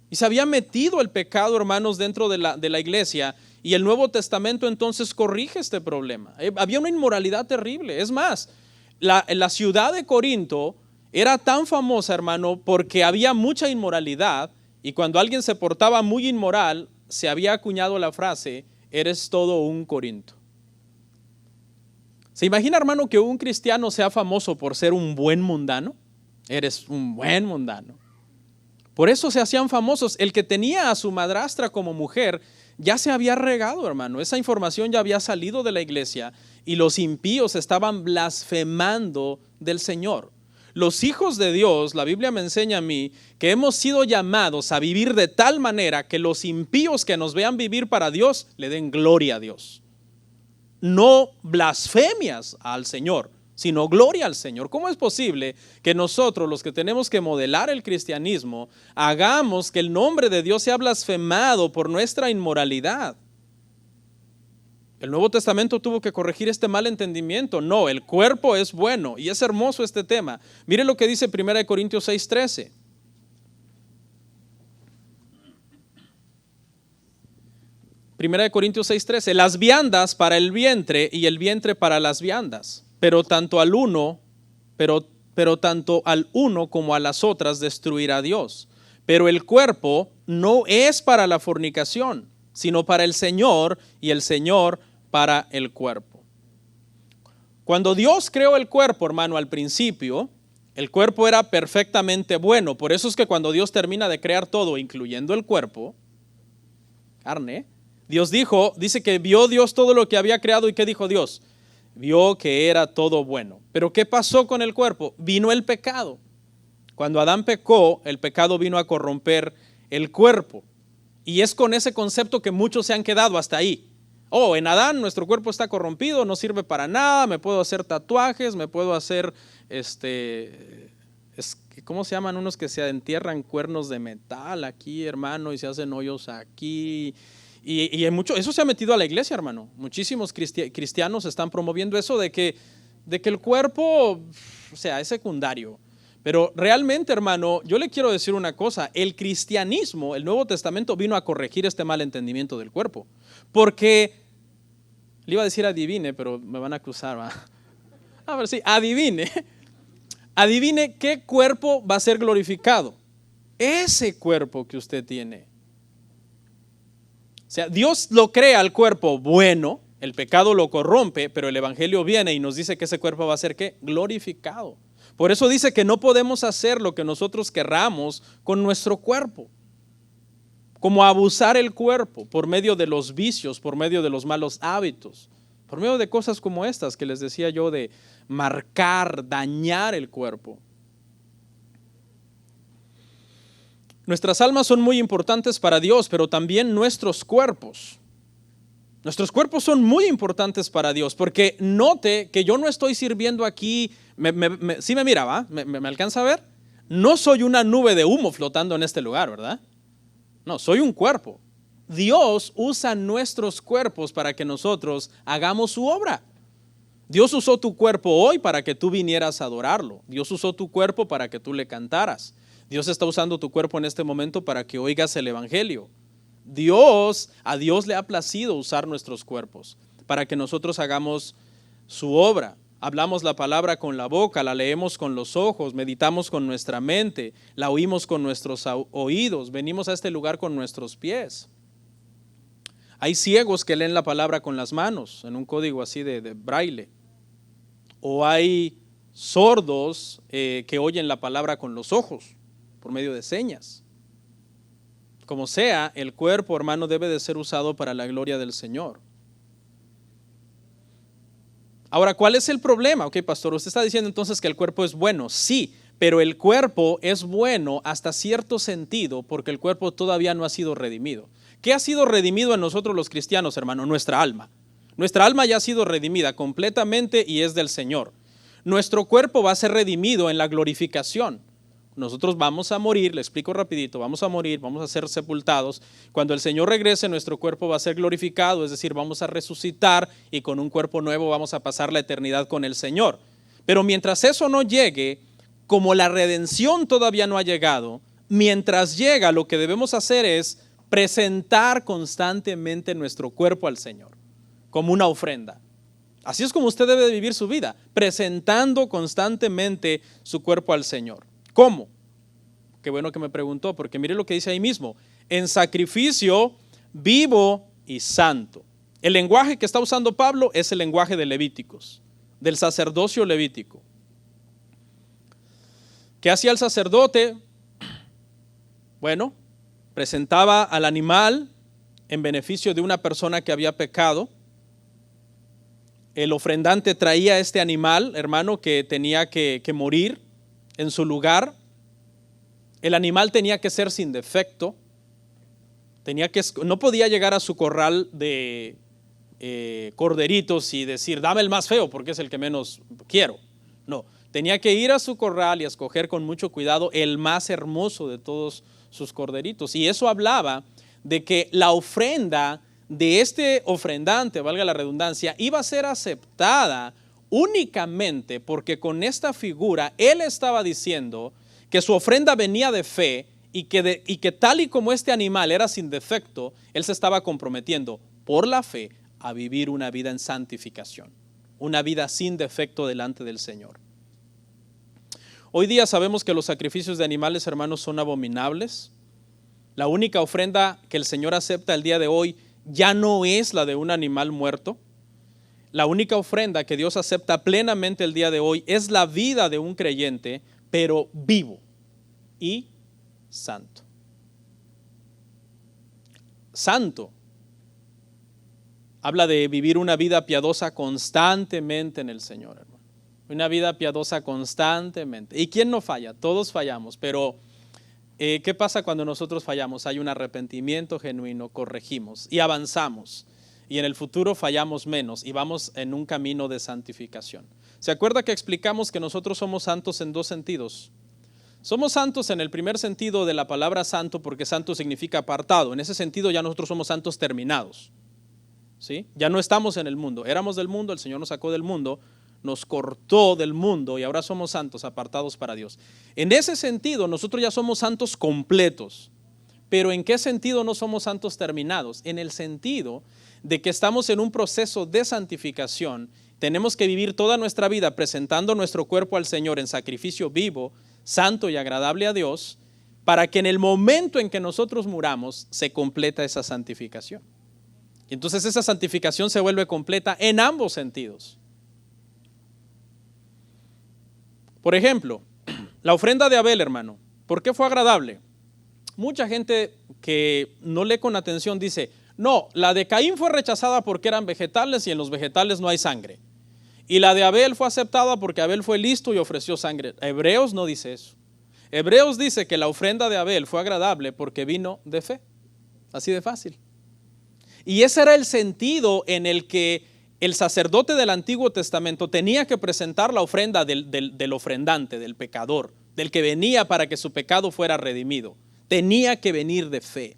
Y se había metido el pecado, hermanos, dentro de la iglesia. Y el Nuevo Testamento entonces corrige este problema. Había una inmoralidad terrible. Es más, la ciudad de Corinto era tan famosa, hermano, porque había mucha inmoralidad. Y cuando alguien se portaba muy inmoral, se había acuñado la frase, eres todo un Corinto. ¿Se imagina, hermano, que un cristiano sea famoso por ser un buen mundano? Eres un buen mundano. Por eso se hacían famosos. El que tenía a su madrastra como mujer ya se había regado, hermano. Esa información ya había salido de la iglesia y los impíos estaban blasfemando del Señor. Los hijos de Dios, la Biblia me enseña a mí que hemos sido llamados a vivir de tal manera que los impíos que nos vean vivir para Dios le den gloria a Dios. No blasfemias al Señor, sino gloria al Señor. ¿Cómo es posible que nosotros, los que tenemos que modelar el cristianismo, hagamos que el nombre de Dios sea blasfemado por nuestra inmoralidad? El Nuevo Testamento tuvo que corregir este mal entendimiento. No, el cuerpo es bueno y es hermoso este tema. Mire lo que dice 1 Corintios 6:13. Primera de Corintios 6:13, las viandas para el vientre y el vientre para las viandas, pero tanto al uno como a las otras destruirá Dios. Pero el cuerpo no es para la fornicación, sino para el Señor y el Señor para el cuerpo. Cuando Dios creó el cuerpo, hermano, al principio, el cuerpo era perfectamente bueno. Por eso es que cuando Dios termina de crear todo, incluyendo el cuerpo, carne, Dios dice que vio Dios todo lo que había creado y ¿qué dijo Dios? vio que era todo bueno. Pero ¿qué pasó con el cuerpo? Vino el pecado. Cuando Adán pecó, el pecado vino a corromper el cuerpo. Y es con ese concepto que muchos se han quedado hasta ahí. Oh, en Adán nuestro cuerpo está corrompido, no sirve para nada, me puedo hacer tatuajes, me puedo hacer, ¿cómo se llaman unos que se entierran cuernos de metal aquí, hermano, y se hacen hoyos aquí? Y hay mucho, eso se ha metido a la iglesia, hermano. Muchísimos cristianos están promoviendo eso de que el cuerpo, o sea, es secundario. Pero realmente, hermano, yo le quiero decir una cosa. El cristianismo, el Nuevo Testamento vino a corregir este mal entendimiento del cuerpo. Porque, le iba a decir adivine, pero me van a acusar, ¿va? A ver, sí, adivine. Adivine qué cuerpo va a ser glorificado. Ese cuerpo que usted tiene. O sea, Dios lo crea al cuerpo bueno, el pecado lo corrompe, pero el evangelio viene y nos dice que ese cuerpo va a ser ¿qué? Glorificado. Por eso dice que no podemos hacer lo que nosotros querramos con nuestro cuerpo, como abusar el cuerpo por medio de los vicios, por medio de los malos hábitos, por medio de cosas como estas que les decía yo, de marcar, dañar el cuerpo. Nuestras almas son muy importantes para Dios, pero también nuestros cuerpos. Nuestros cuerpos son muy importantes para Dios, porque note que yo no estoy sirviendo aquí, ¿sí me mira, va? ¿Me alcanza a ver? No soy una nube de humo flotando en este lugar, ¿verdad? No, soy un cuerpo. Dios usa nuestros cuerpos para que nosotros hagamos su obra. Dios usó tu cuerpo hoy para que tú vinieras a adorarlo. Dios usó tu cuerpo para que tú le cantaras. Dios está usando tu cuerpo en este momento para que oigas el evangelio. A Dios le ha placido usar nuestros cuerpos para que nosotros hagamos su obra. Hablamos la palabra con la boca, la leemos con los ojos, meditamos con nuestra mente, la oímos con nuestros oídos, venimos a este lugar con nuestros pies. Hay ciegos que leen la palabra con las manos, en un código así de braille. O hay sordos que oyen la palabra con los ojos, por medio de señas. Como sea, el cuerpo, hermano, debe de ser usado para la gloria del Señor. Ahora, ¿cuál es el problema? Ok, pastor, usted está diciendo entonces que el cuerpo es bueno. Sí, pero el cuerpo es bueno hasta cierto sentido porque el cuerpo todavía no ha sido redimido. ¿Qué ha sido redimido en nosotros los cristianos, hermano? Nuestra alma. Nuestra alma ya ha sido redimida completamente y es del Señor. Nuestro cuerpo va a ser redimido en la glorificación. Nosotros vamos a morir, le explico rapidito, vamos a morir, vamos a ser sepultados. Cuando el Señor regrese, nuestro cuerpo va a ser glorificado, es decir, vamos a resucitar y con un cuerpo nuevo vamos a pasar la eternidad con el Señor. Pero mientras eso no llegue, como la redención todavía no ha llegado, mientras llega, lo que debemos hacer es presentar constantemente nuestro cuerpo al Señor, como una ofrenda. Así es como usted debe de vivir su vida, presentando constantemente su cuerpo al Señor. ¿Cómo? Qué bueno que me preguntó, porque mire lo que dice ahí mismo, en sacrificio vivo y santo. El lenguaje que está usando Pablo es el lenguaje de Levíticos, del sacerdocio levítico. ¿Qué hacía el sacerdote? Bueno, presentaba al animal en beneficio de una persona que había pecado. El ofrendante traía este animal, hermano, que tenía que morir en su lugar. El animal tenía que ser sin defecto. No podía llegar a su corral de corderitos y decir, dame el más feo porque es el que menos quiero. No, tenía que ir a su corral y escoger con mucho cuidado el más hermoso de todos sus corderitos. Y eso hablaba de que la ofrenda de este ofrendante, valga la redundancia, iba a ser aceptada únicamente porque con esta figura él estaba diciendo que su ofrenda venía de fe y que tal y como este animal era sin defecto, él se estaba comprometiendo por la fe a vivir una vida en santificación, una vida sin defecto delante del Señor. Hoy día sabemos que los sacrificios de animales, hermanos, son abominables. La única ofrenda que el Señor acepta el día de hoy ya no es la de un animal muerto. La única ofrenda que Dios acepta plenamente el día de hoy es la vida de un creyente, pero vivo y santo. Santo. habla de vivir una vida piadosa constantemente en el Señor, hermano. Una vida piadosa constantemente. ¿Y quién no falla? Todos fallamos, pero ¿qué pasa cuando nosotros fallamos? Hay un arrepentimiento genuino, corregimos y avanzamos. Y en el futuro fallamos menos y vamos en un camino de santificación. ¿Se acuerda que explicamos que nosotros somos santos en dos sentidos? Somos santos en el primer sentido de la palabra santo, porque santo significa apartado. En ese sentido ya nosotros somos santos terminados, ¿sí? Ya no estamos en el mundo. Éramos del mundo, el Señor nos sacó del mundo, nos cortó del mundo y ahora somos santos, apartados para Dios. En ese sentido nosotros ya somos santos completos. Pero ¿en qué sentido no somos santos terminados? En el sentido de que estamos en un proceso de santificación. Tenemos que vivir toda nuestra vida presentando nuestro cuerpo al Señor en sacrificio vivo, santo y agradable a Dios, para que en el momento en que nosotros muramos se completa esa santificación. Y entonces esa santificación se vuelve completa en ambos sentidos. Por ejemplo, la ofrenda de Abel, hermano, ¿por qué fue agradable? Mucha gente que no lee con atención dice, no, la de Caín fue rechazada porque eran vegetales y en los vegetales no hay sangre. Y la de Abel fue aceptada porque Abel fue listo y ofreció sangre. Hebreos no dice eso. Hebreos dice que la ofrenda de Abel fue agradable porque vino de fe. Así de fácil. Y ese era el sentido en el que el sacerdote del Antiguo Testamento tenía que presentar la ofrenda del ofrendante, del pecador, del que venía para que su pecado fuera redimido. Tenía que venir de fe.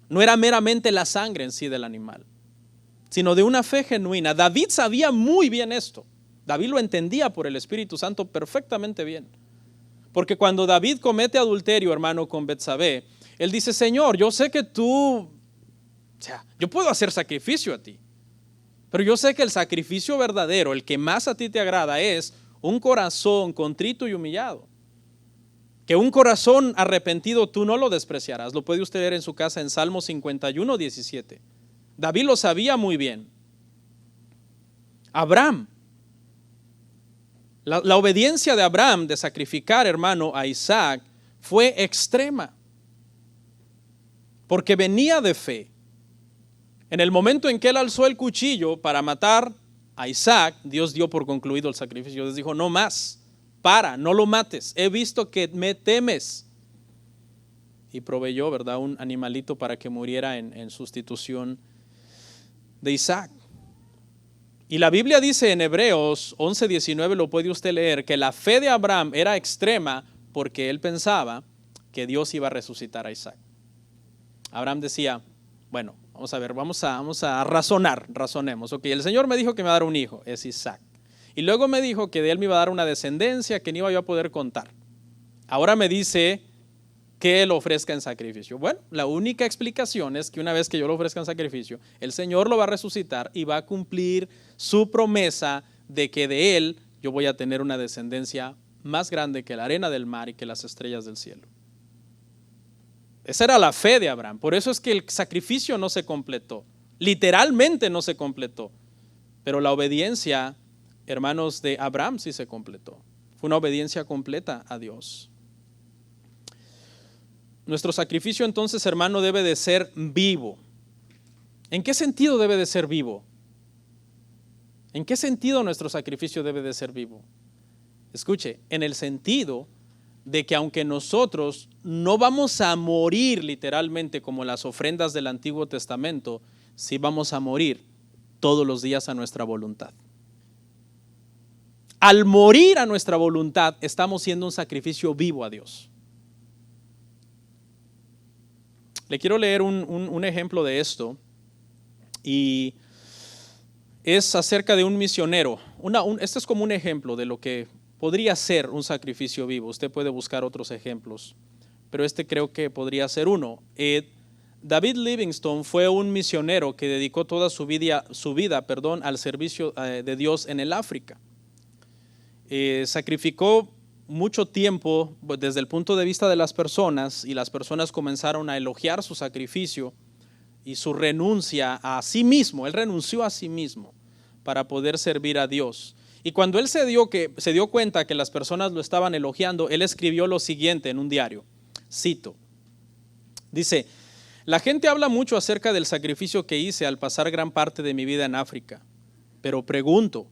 No era meramente la sangre en sí del animal, sino de una fe genuina. David sabía muy bien esto. David lo entendía por el Espíritu Santo perfectamente bien. Porque cuando David comete adulterio, hermano, con Betsabé, él dice, Señor, yo sé que tú, yo puedo hacer sacrificio a ti, pero yo sé que el sacrificio verdadero, el que más a ti te agrada, es un corazón contrito y humillado. Que un corazón arrepentido tú no lo despreciarás. Lo puede usted leer en su casa en Salmo 51, 17. David lo sabía muy bien. Abraham. La obediencia de Abraham de sacrificar, hermano, a Isaac fue extrema. Porque venía de fe. En el momento en que él alzó el cuchillo para matar a Isaac, Dios dio por concluido el sacrificio. Dios dijo, no más. Para, no lo mates. He visto que me temes. Y proveyó, ¿verdad?, un animalito para que muriera en sustitución de Isaac. Y la Biblia dice en Hebreos 11:19, lo puede usted leer, que la fe de Abraham era extrema porque él pensaba que Dios iba a resucitar a Isaac. Abraham decía, bueno, vamos a ver, vamos a razonemos. Ok, el Señor me dijo que me va a dar un hijo, es Isaac. Y luego me dijo que de él me iba a dar una descendencia que no iba yo a poder contar. Ahora me dice que lo ofrezca en sacrificio. Bueno, la única explicación es que una vez que yo lo ofrezca en sacrificio, el Señor lo va a resucitar y va a cumplir su promesa de que de él yo voy a tener una descendencia más grande que la arena del mar y que las estrellas del cielo. Esa era la fe de Abraham. Por eso es que el sacrificio no se completó. Literalmente no se completó. Pero la obediencia, hermanos, de Abraham sí se completó. Fue una obediencia completa a Dios. Nuestro sacrificio entonces, hermano, debe de ser vivo. ¿En qué sentido debe de ser vivo? ¿En qué sentido nuestro sacrificio debe de ser vivo? Escuche, en el sentido de que aunque nosotros no vamos a morir literalmente como las ofrendas del Antiguo Testamento, sí vamos a morir todos los días a nuestra voluntad. Al morir a nuestra voluntad, estamos siendo un sacrificio vivo a Dios. Le quiero leer un ejemplo de esto, y es acerca de un misionero. Este es como un ejemplo de lo que podría ser un sacrificio vivo. Usted puede buscar otros ejemplos, pero este creo que podría ser uno. David Livingstone fue un misionero que dedicó toda su vida, al servicio de Dios en el África. Sacrificó mucho tiempo desde el punto de vista de las personas, y las personas comenzaron a elogiar su sacrificio y su renuncia a sí mismo. Él renunció a sí mismo para poder servir a Dios. Y cuando él se dio cuenta que las personas lo estaban elogiando, él escribió lo siguiente en un diario. Cito. Dice, La gente habla mucho acerca del sacrificio que hice al pasar gran parte de mi vida en África, pero pregunto,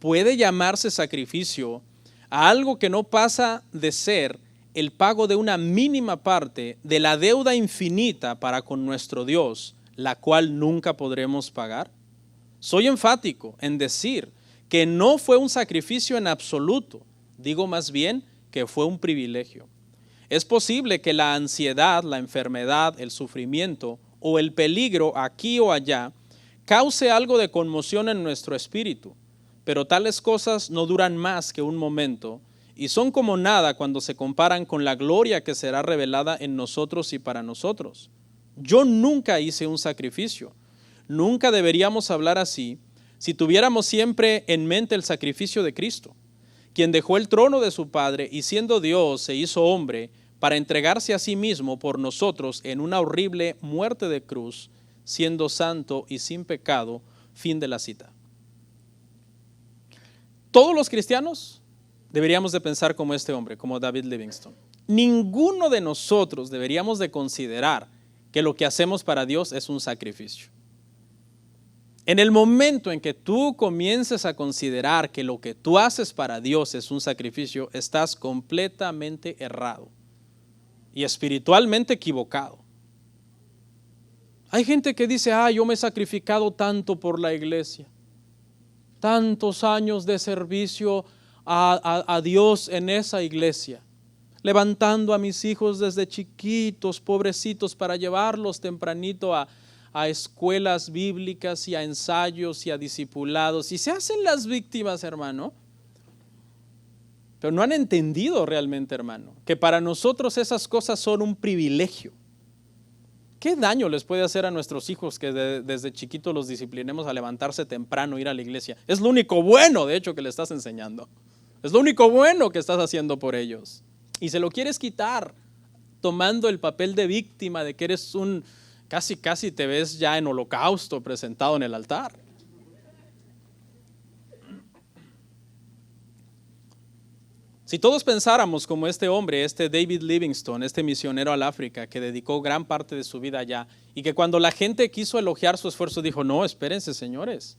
¿puede llamarse sacrificio a algo que no pasa de ser el pago de una mínima parte de la deuda infinita para con nuestro Dios, la cual nunca podremos pagar? Soy enfático en decir que no fue un sacrificio en absoluto, digo más bien que fue un privilegio. Es posible que la ansiedad, la enfermedad, el sufrimiento o el peligro aquí o allá cause algo de conmoción en nuestro espíritu, pero tales cosas no duran más que un momento y son como nada cuando se comparan con la gloria que será revelada en nosotros y para nosotros. Yo nunca hice un sacrificio. Nunca deberíamos hablar así si tuviéramos siempre en mente el sacrificio de Cristo, quien dejó el trono de su Padre y siendo Dios se hizo hombre para entregarse a sí mismo por nosotros en una horrible muerte de cruz, siendo santo y sin pecado. Fin de la cita. Todos los cristianos deberíamos de pensar como este hombre, como David Livingstone. Ninguno de nosotros deberíamos de considerar que lo que hacemos para Dios es un sacrificio. En el momento en que tú comiences a considerar que lo que tú haces para Dios es un sacrificio, estás completamente errado y espiritualmente equivocado. Hay gente que dice, yo me he sacrificado tanto por la iglesia, tantos años de servicio a Dios en esa iglesia, levantando a mis hijos desde chiquitos, pobrecitos, para llevarlos tempranito a escuelas bíblicas y a ensayos y a discipulados, y se hacen las víctimas, hermano. Pero no han entendido realmente, hermano, que para nosotros esas cosas son un privilegio. ¿Qué daño les puede hacer a nuestros hijos que desde chiquitos los disciplinemos a levantarse temprano, ir a la iglesia? Es lo único bueno, de hecho, que le estás enseñando. Es lo único bueno que estás haciendo por ellos. Y se lo quieres quitar tomando el papel de víctima, de que eres casi te ves ya en holocausto presentado en el altar. Si todos pensáramos como este hombre, este David Livingstone, este misionero al África que dedicó gran parte de su vida allá, y que cuando la gente quiso elogiar su esfuerzo dijo, no, espérense señores,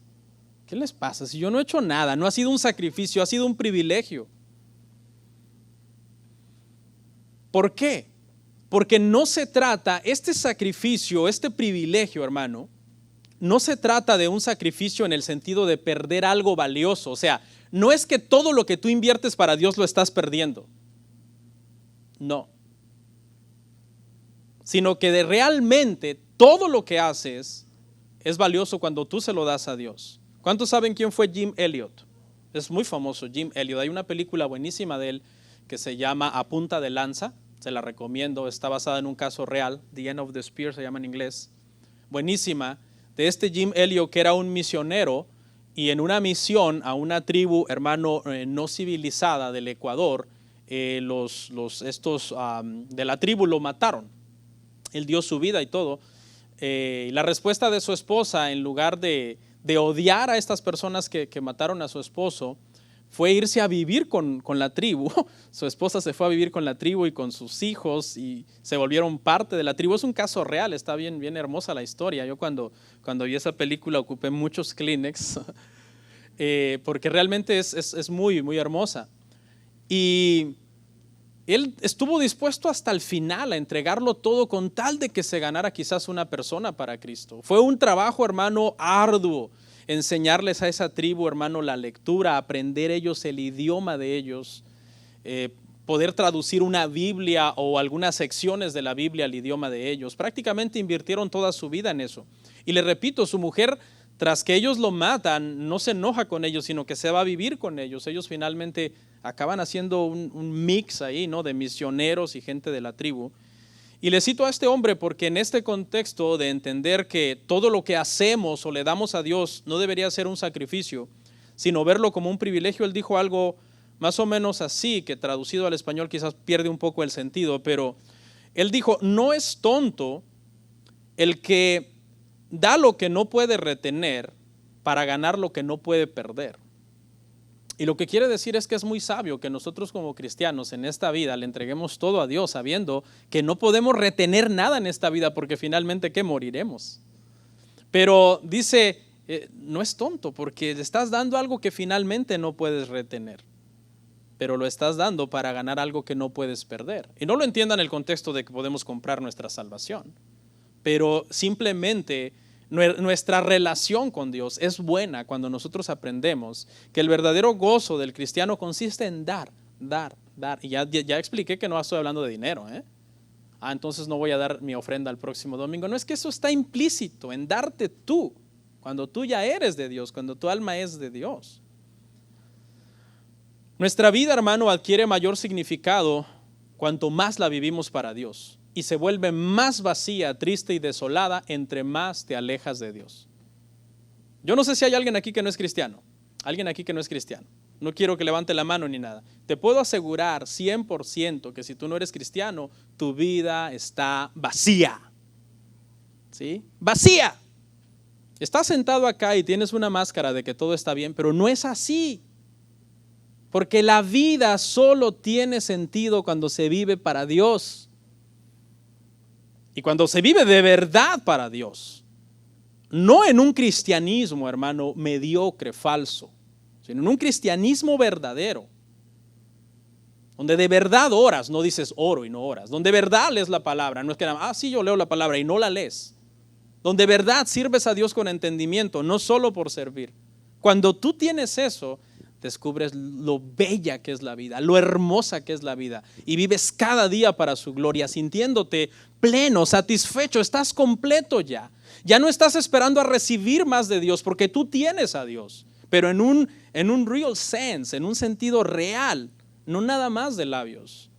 ¿qué les pasa? Si yo no he hecho nada, no ha sido un sacrificio, ha sido un privilegio. ¿Por qué? Porque no se trata, este sacrificio, este privilegio, hermano, no se trata de un sacrificio en el sentido de perder algo valioso. O sea, no es que todo lo que tú inviertes para Dios lo estás perdiendo. No. Sino que realmente todo lo que haces es valioso cuando tú se lo das a Dios. ¿Cuántos saben quién fue Jim Elliot? Es muy famoso Jim Elliot. Hay una película buenísima de él que se llama A Punta de Lanza. Se la recomiendo. Está basada en un caso real. The End of the Spear se llama en inglés. Buenísima. De este Jim Elliot, que era un misionero y en una misión a una tribu, hermano, no civilizada del Ecuador, estos de la tribu lo mataron. Él dio su vida y todo. Y la respuesta de su esposa, en lugar de odiar a estas personas que mataron a su esposo, fue irse a vivir con la tribu. Su esposa se fue a vivir con la tribu y con sus hijos y se volvieron parte de la tribu. Es un caso real, está bien hermosa la historia. Yo cuando vi esa película ocupé muchos Kleenex porque realmente es muy, muy hermosa. Y él estuvo dispuesto hasta el final a entregarlo todo con tal de que se ganara quizás una persona para Cristo. Fue un trabajo, hermano, arduo. Enseñarles a esa tribu, hermano, la lectura, aprender ellos el idioma de ellos, poder traducir una Biblia o algunas secciones de la Biblia al idioma de ellos. Prácticamente invirtieron toda su vida en eso. Y le repito, su mujer, tras que ellos lo matan, no se enoja con ellos, sino que se va a vivir con ellos. Ellos finalmente acaban haciendo un mix ahí, ¿no?, de misioneros y gente de la tribu. Y le cito a este hombre porque en este contexto de entender que todo lo que hacemos o le damos a Dios no debería ser un sacrificio, sino verlo como un privilegio, él dijo algo más o menos así, que traducido al español quizás pierde un poco el sentido, pero él dijo, no es tonto el que da lo que no puede retener para ganar lo que no puede perder. Y lo que quiere decir es que es muy sabio que nosotros como cristianos en esta vida le entreguemos todo a Dios, sabiendo que no podemos retener nada en esta vida porque finalmente ¿qué? Moriremos. Pero dice, no es tonto porque le estás dando algo que finalmente no puedes retener, pero lo estás dando para ganar algo que no puedes perder. Y no lo entiendan en el contexto de que podemos comprar nuestra salvación, pero simplemente nuestra relación con Dios es buena cuando nosotros aprendemos que el verdadero gozo del cristiano consiste en dar. Y ya expliqué que no estoy hablando de dinero, entonces no voy a dar mi ofrenda el próximo domingo. No, es que eso está implícito en darte tú, cuando tú ya eres de Dios, cuando tu alma es de Dios. Nuestra vida, hermano, adquiere mayor significado cuanto más la vivimos para Dios. Y se vuelve más vacía, triste y desolada entre más te alejas de Dios. Yo no sé si hay alguien aquí que no es cristiano. Alguien aquí que no es cristiano. No quiero que levante la mano ni nada. Te puedo asegurar 100% que si tú no eres cristiano, tu vida está vacía. ¿Sí? Vacía. Estás sentado acá y tienes una máscara de que todo está bien, pero no es así. Porque la vida solo tiene sentido cuando se vive para Dios. Y cuando se vive de verdad para Dios, no en un cristianismo, hermano, mediocre, falso, sino en un cristianismo verdadero, donde de verdad oras, no dices oro y no oras, donde de verdad lees la palabra, no es que sí, yo leo la palabra y no la lees, donde de verdad sirves a Dios con entendimiento, no solo por servir. Cuando tú tienes eso, descubres lo bella que es la vida, lo hermosa que es la vida, y vives cada día para su gloria, sintiéndote pleno, satisfecho, estás completo ya. Ya no estás esperando a recibir más de Dios porque tú tienes a Dios, pero en un real sense, en un sentido real, no nada más de labios.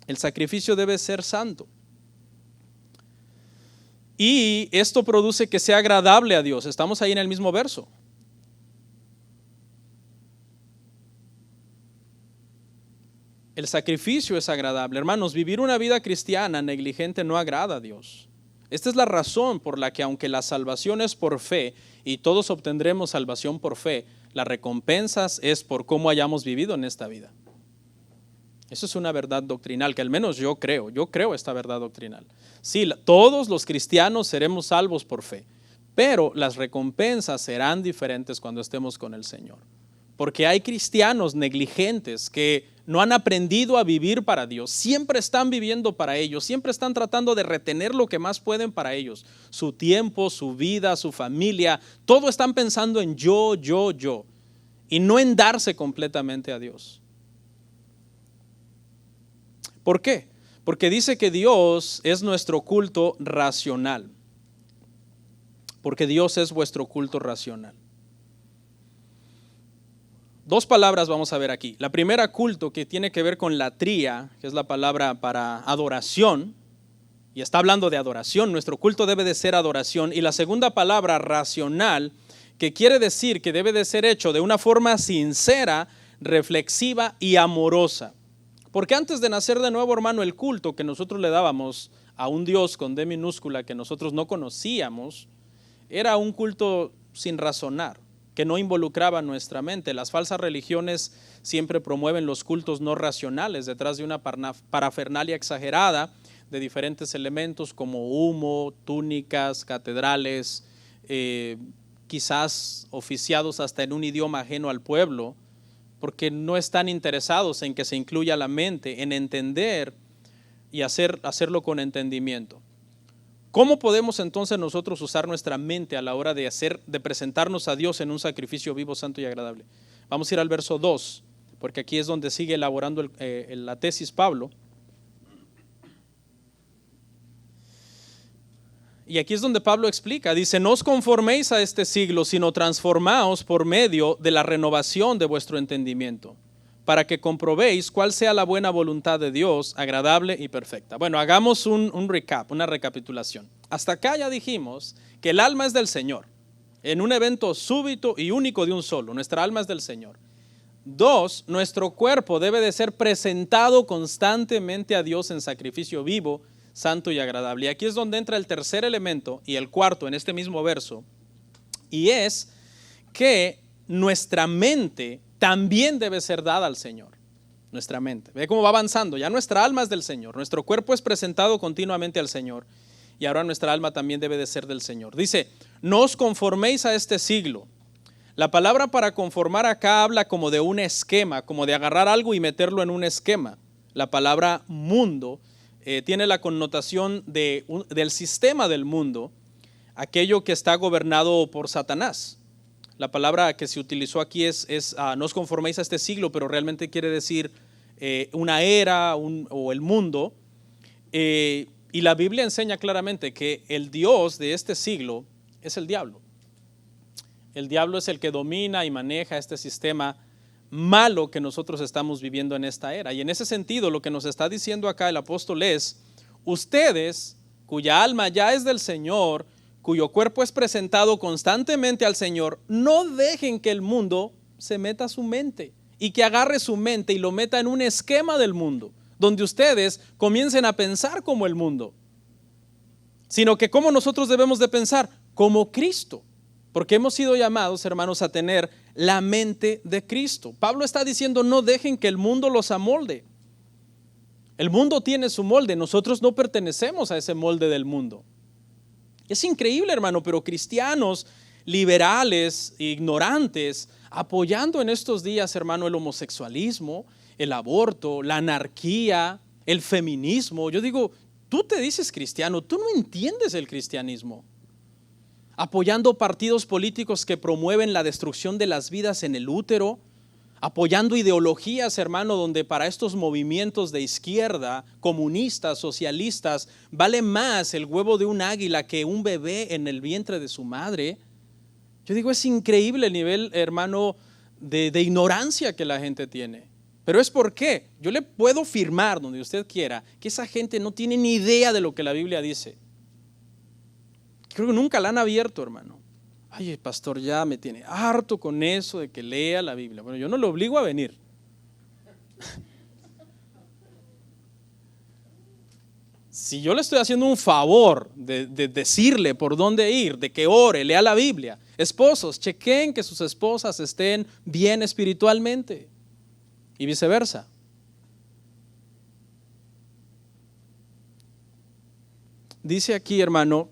El sacrificio debe ser santo. Y esto produce que sea agradable a Dios. Estamos ahí en el mismo verso. El sacrificio es agradable. Hermanos, vivir una vida cristiana negligente no agrada a Dios. Esta es la razón por la que, aunque la salvación es por fe y todos obtendremos salvación por fe, las recompensas es por cómo hayamos vivido en esta vida. Eso es una verdad doctrinal que al menos yo creo esta verdad doctrinal. Sí, todos los cristianos seremos salvos por fe, pero las recompensas serán diferentes cuando estemos con el Señor. Porque hay cristianos negligentes que no han aprendido a vivir para Dios, siempre están viviendo para ellos, siempre están tratando de retener lo que más pueden para ellos, su tiempo, su vida, su familia, todo están pensando en yo, y no en darse completamente a Dios. ¿Por qué? Porque dice que Dios es nuestro culto racional. Porque Dios es vuestro culto racional. Dos palabras vamos a ver aquí. La primera, culto, que tiene que ver con latría, que es la palabra para adoración. Y está hablando de adoración. Nuestro culto debe de ser adoración. Y la segunda palabra, racional, que quiere decir que debe de ser hecho de una forma sincera, reflexiva y amorosa. Porque antes de nacer de nuevo, hermano, el culto que nosotros le dábamos a un Dios con D minúscula que nosotros no conocíamos, era un culto sin razonar, que no involucraba nuestra mente. Las falsas religiones siempre promueven los cultos no racionales detrás de una parafernalia exagerada de diferentes elementos como humo, túnicas, catedrales, quizás oficiados hasta en un idioma ajeno al pueblo, porque no están interesados en que se incluya la mente, en entender y hacerlo con entendimiento. ¿Cómo podemos entonces nosotros usar nuestra mente a la hora de presentarnos a Dios en un sacrificio vivo, santo y agradable? Vamos a ir al verso 2, porque aquí es donde sigue elaborando la tesis Pablo. Y aquí es donde Pablo explica, dice, no os conforméis a este siglo, sino transformaos por medio de la renovación de vuestro entendimiento, para que comprobéis cuál sea la buena voluntad de Dios, agradable y perfecta. Bueno, hagamos un recap, una recapitulación. Hasta acá ya dijimos que el alma es del Señor, en un evento súbito y único de un solo. Nuestra alma es del Señor. 2, nuestro cuerpo debe de ser presentado constantemente a Dios en sacrificio vivo, santo y agradable. Y aquí es donde entra el tercer elemento y el cuarto en este mismo verso, y es que nuestra mente también debe ser dada al Señor. Nuestra mente. Ve cómo va avanzando. Ya nuestra alma es del Señor. Nuestro cuerpo es presentado continuamente al Señor. Y ahora nuestra alma también debe de ser del Señor. Dice, no os conforméis a este siglo. La palabra para conformar acá habla como de un esquema, como de agarrar algo y meterlo en un esquema. La palabra mundo tiene la connotación del sistema del mundo, aquello que está gobernado por Satanás. La palabra que se utilizó aquí es no os conforméis a este siglo, pero realmente quiere decir una era o el mundo. Y la Biblia enseña claramente que el Dios de este siglo es el diablo. El diablo es el que domina y maneja este sistema malo que nosotros estamos viviendo en esta era. Y en ese sentido, lo que nos está diciendo acá el apóstol es, ustedes, cuya alma ya es del Señor, cuyo cuerpo es presentado constantemente al Señor, no dejen que el mundo se meta a su mente y que agarre su mente y lo meta en un esquema del mundo, donde ustedes comiencen a pensar como el mundo, sino que como nosotros debemos de pensar, como Cristo, porque hemos sido llamados, hermanos, a tener la mente de Cristo. Pablo está diciendo, no dejen que el mundo los amolde. El mundo tiene su molde, nosotros no pertenecemos a ese molde del mundo. Es increíble, hermano, pero cristianos liberales, ignorantes, apoyando en estos días, hermano, el homosexualismo, el aborto, la anarquía, el feminismo. Yo digo, tú te dices cristiano, tú no entiendes el cristianismo. Apoyando partidos políticos que promueven la destrucción de las vidas en el útero, apoyando ideologías, hermano, donde para estos movimientos de izquierda, comunistas, socialistas, vale más el huevo de un águila que un bebé en el vientre de su madre. Yo digo, es increíble el nivel, hermano, de ignorancia que la gente tiene. Pero es porque yo le puedo firmar donde usted quiera que esa gente no tiene ni idea de lo que la Biblia dice. Creo que nunca la han abierto, hermano. Ay, el pastor ya me tiene harto con eso de que lea la Biblia. Bueno, yo no lo obligo a venir. Si yo le estoy haciendo un favor de decirle por dónde ir, de que ore, lea la Biblia. Esposos, chequen que sus esposas estén bien espiritualmente y viceversa. Dice aquí, hermano,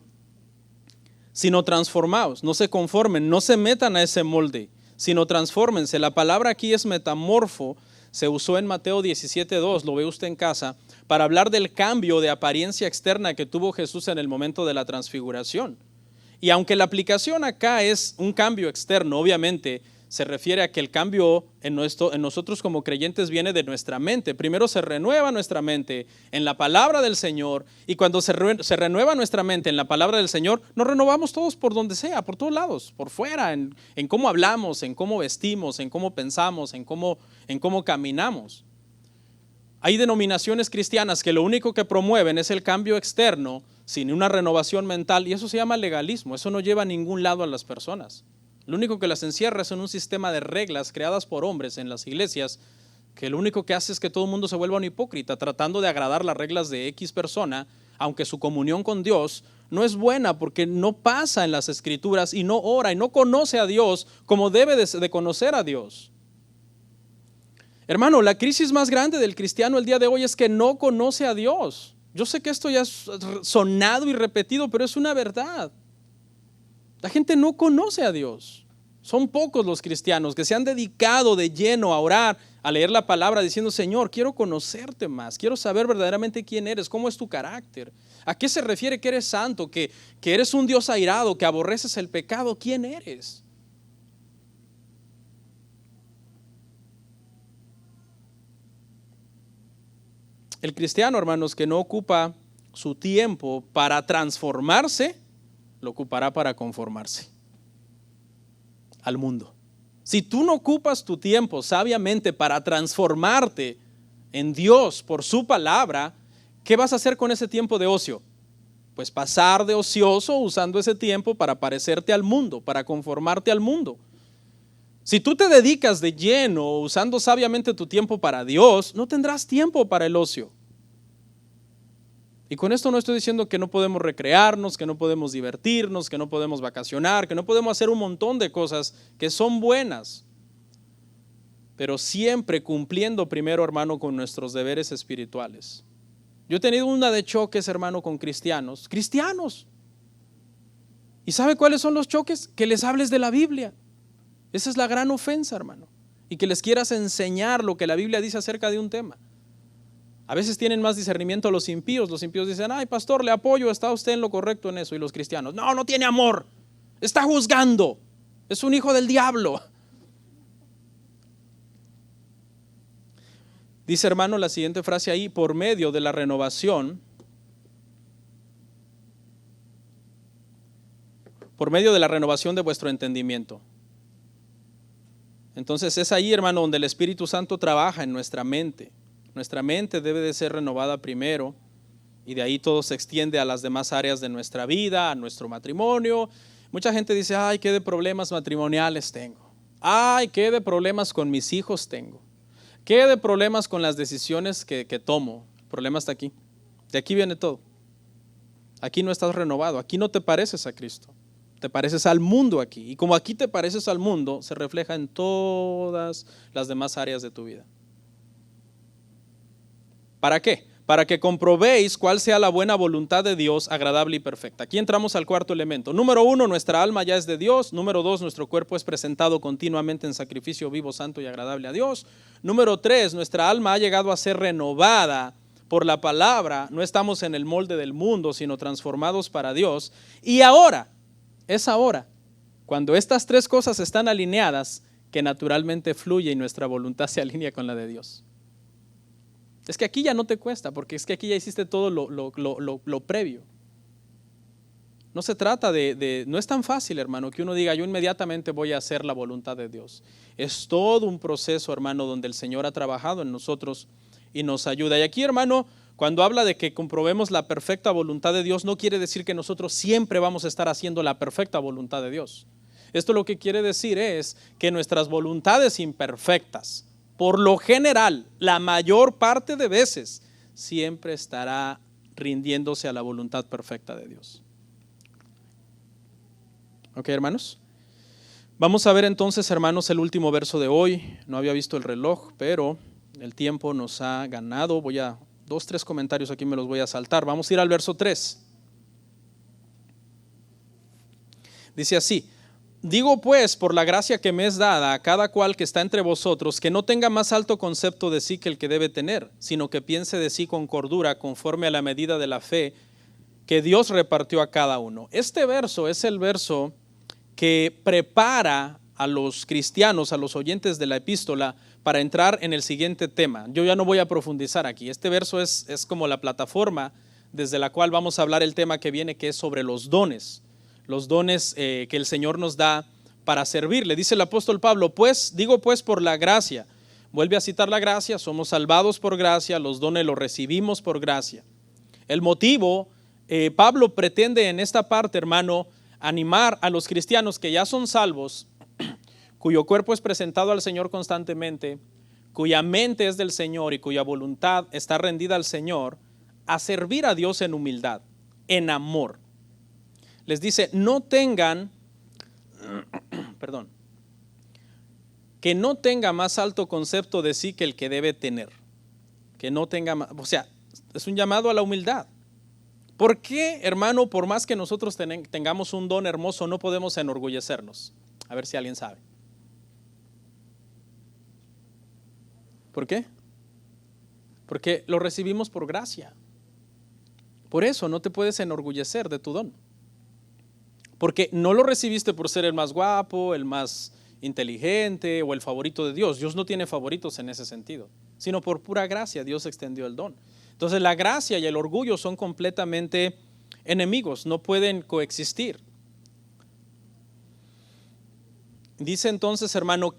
sino transformaos, no se conformen, no se metan a ese molde, sino transfórmense. La palabra aquí es metamorfo, se usó en Mateo 17:2, lo ve usted en casa, para hablar del cambio de apariencia externa que tuvo Jesús en el momento de la transfiguración. Y aunque la aplicación acá es un cambio externo, obviamente se refiere a que el cambio en nosotros como creyentes viene de nuestra mente. Primero se renueva nuestra mente en la palabra del Señor, y cuando se renueva nuestra mente en la palabra del Señor, nos renovamos todos por donde sea, por todos lados, por fuera, en cómo hablamos, en cómo vestimos, en cómo pensamos, en cómo caminamos. Hay denominaciones cristianas que lo único que promueven es el cambio externo sin una renovación mental, y eso se llama legalismo. Eso no lleva a ningún lado a las personas. Lo único que las encierra es en un sistema de reglas creadas por hombres en las iglesias, que lo único que hace es que todo el mundo se vuelva un hipócrita, tratando de agradar las reglas de X persona, aunque su comunión con Dios no es buena, porque no pasa en las escrituras y no ora y no conoce a Dios como debe de conocer a Dios. Hermano, la crisis más grande del cristiano el día de hoy es que no conoce a Dios. Yo sé que esto ya es sonado y repetido, pero es una verdad. La gente no conoce a Dios. Son pocos los cristianos que se han dedicado de lleno a orar, a leer la palabra diciendo, Señor, quiero conocerte más, quiero saber verdaderamente quién eres, cómo es tu carácter, a qué se refiere que eres santo, que eres un Dios airado, que aborreces el pecado, ¿quién eres? El cristiano, hermanos, que no ocupa su tiempo para transformarse, lo ocupará para conformarse al mundo. Si tú no ocupas tu tiempo sabiamente para transformarte en Dios por su palabra, ¿qué vas a hacer con ese tiempo de ocio? Pues pasar de ocioso usando ese tiempo para parecerte al mundo, para conformarte al mundo. Si tú te dedicas de lleno usando sabiamente tu tiempo para Dios, no tendrás tiempo para el ocio. Y con esto no estoy diciendo que no podemos recrearnos, que no podemos divertirnos, que no podemos vacacionar, que no podemos hacer un montón de cosas que son buenas, pero siempre cumpliendo primero, hermano, con nuestros deberes espirituales. Yo he tenido una de choques, hermano, con cristianos. ¿Y sabe cuáles son los choques? Que les hables de la Biblia. Esa es la gran ofensa, hermano. Y que les quieras enseñar lo que la Biblia dice acerca de un tema. A veces tienen más discernimiento los impíos. Los impíos dicen, ay, pastor, le apoyo, está usted en lo correcto en eso. Y los cristianos, no tiene amor, está juzgando, es un hijo del diablo. Dice, hermano, la siguiente frase ahí, por medio de la renovación de vuestro entendimiento. Entonces es ahí, hermano, donde el Espíritu Santo trabaja en nuestra mente. Nuestra mente debe de ser renovada primero y de ahí todo se extiende a las demás áreas de nuestra vida, a nuestro matrimonio. Mucha gente dice, ay, qué de problemas matrimoniales tengo. Ay, qué de problemas con mis hijos tengo. Qué de problemas con las decisiones que tomo. El problema está aquí. De aquí viene todo. Aquí no estás renovado, aquí no te pareces a Cristo. Te pareces al mundo aquí. Y como aquí te pareces al mundo, se refleja en todas las demás áreas de tu vida. ¿Para qué? Para que comprobéis cuál sea la buena voluntad de Dios, agradable y perfecta. Aquí entramos al cuarto elemento. Número 1, nuestra alma ya es de Dios. Número 2, nuestro cuerpo es presentado continuamente en sacrificio vivo, santo y agradable a Dios. Número 3, nuestra alma ha llegado a ser renovada por la palabra. No estamos en el molde del mundo, sino transformados para Dios. Y ahora, es ahora, cuando estas tres cosas están alineadas, que naturalmente fluye y nuestra voluntad se alinea con la de Dios. Es que aquí ya no te cuesta, porque es que aquí ya hiciste todo lo previo. No se trata no es tan fácil, hermano, que uno diga, yo inmediatamente voy a hacer la voluntad de Dios. Es todo un proceso, hermano, donde el Señor ha trabajado en nosotros y nos ayuda. Y aquí, hermano, cuando habla de que comprobemos la perfecta voluntad de Dios, no quiere decir que nosotros siempre vamos a estar haciendo la perfecta voluntad de Dios. Esto lo que quiere decir es que nuestras voluntades imperfectas, por lo general, la mayor parte de veces, siempre estará rindiéndose a la voluntad perfecta de Dios. ¿Ok, hermanos? Vamos a ver entonces, hermanos, el último verso de hoy. No había visto el reloj, pero el tiempo nos ha ganado. 2-3 comentarios aquí me los voy a saltar. Vamos a ir al verso 3. Dice así: digo pues, por la gracia que me es dada a cada cual que está entre vosotros, que no tenga más alto concepto de sí que el que debe tener, sino que piense de sí con cordura, conforme a la medida de la fe que Dios repartió a cada uno. Este verso es el verso que prepara a los cristianos, a los oyentes de la epístola, para entrar en el siguiente tema. Yo ya no voy a profundizar aquí. Este verso es como la plataforma desde la cual vamos a hablar el tema que viene, que es sobre los dones que el Señor nos da para servir. Le dice el apóstol Pablo, digo pues por la gracia. Vuelve a citar la gracia, somos salvados por gracia, los dones los recibimos por gracia. El motivo, Pablo pretende en esta parte, hermano, animar a los cristianos que ya son salvos, cuyo cuerpo es presentado al Señor constantemente, cuya mente es del Señor y cuya voluntad está rendida al Señor, a servir a Dios en humildad, en amor. Les dice, que no tenga más alto concepto de sí que el que debe tener. Que no tenga más, es un llamado a la humildad. ¿Por qué, hermano, por más que nosotros tengamos un don hermoso, no podemos enorgullecernos? A ver si alguien sabe. ¿Por qué? Porque lo recibimos por gracia. Por eso no te puedes enorgullecer de tu don. Porque no lo recibiste por ser el más guapo, el más inteligente o el favorito de Dios. Dios no tiene favoritos en ese sentido, sino por pura gracia Dios extendió el don. Entonces la gracia y el orgullo son completamente enemigos, no pueden coexistir. Dice entonces, hermano,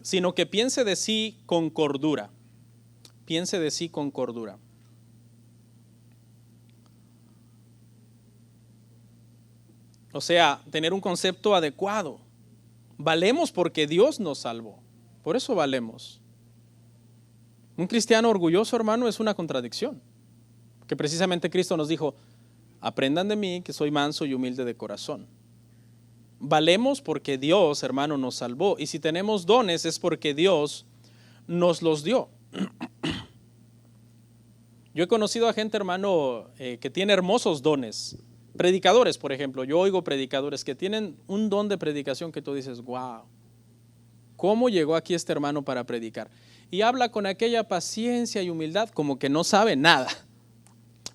sino que piense de sí con cordura. Piense de sí con cordura. O sea, tener un concepto adecuado. Valemos porque Dios nos salvó. Por eso valemos. Un cristiano orgulloso, hermano, es una contradicción. Que precisamente Cristo nos dijo, aprendan de mí que soy manso y humilde de corazón. Valemos porque Dios, hermano, nos salvó. Y si tenemos dones es porque Dios nos los dio. Yo he conocido a gente, hermano, que tiene hermosos dones. Predicadores, por ejemplo. Yo oigo predicadores que tienen un don de predicación que tú dices, wow, ¿cómo llegó aquí este hermano para predicar? Y habla con aquella paciencia y humildad como que no sabe nada.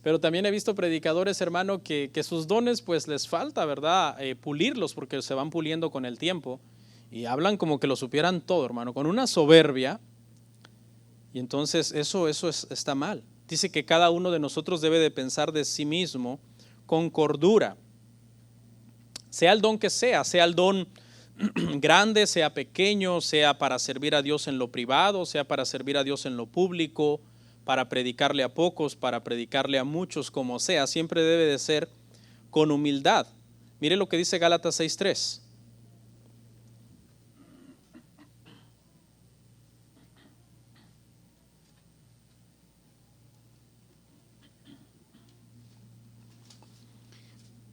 Pero también he visto predicadores, hermano, que sus dones pues les falta, ¿verdad? Pulirlos porque se van puliendo con el tiempo. Y hablan como que lo supieran todo, hermano, con una soberbia. Y entonces eso está mal. Dice que cada uno de nosotros debe de pensar de sí mismo con cordura. Sea el don que sea el don grande, sea pequeño, sea para servir a Dios en lo privado, sea para servir a Dios en lo público, para predicarle a pocos, para predicarle a muchos, como sea, siempre debe de ser con humildad. Mire lo que dice Gálatas 6:3.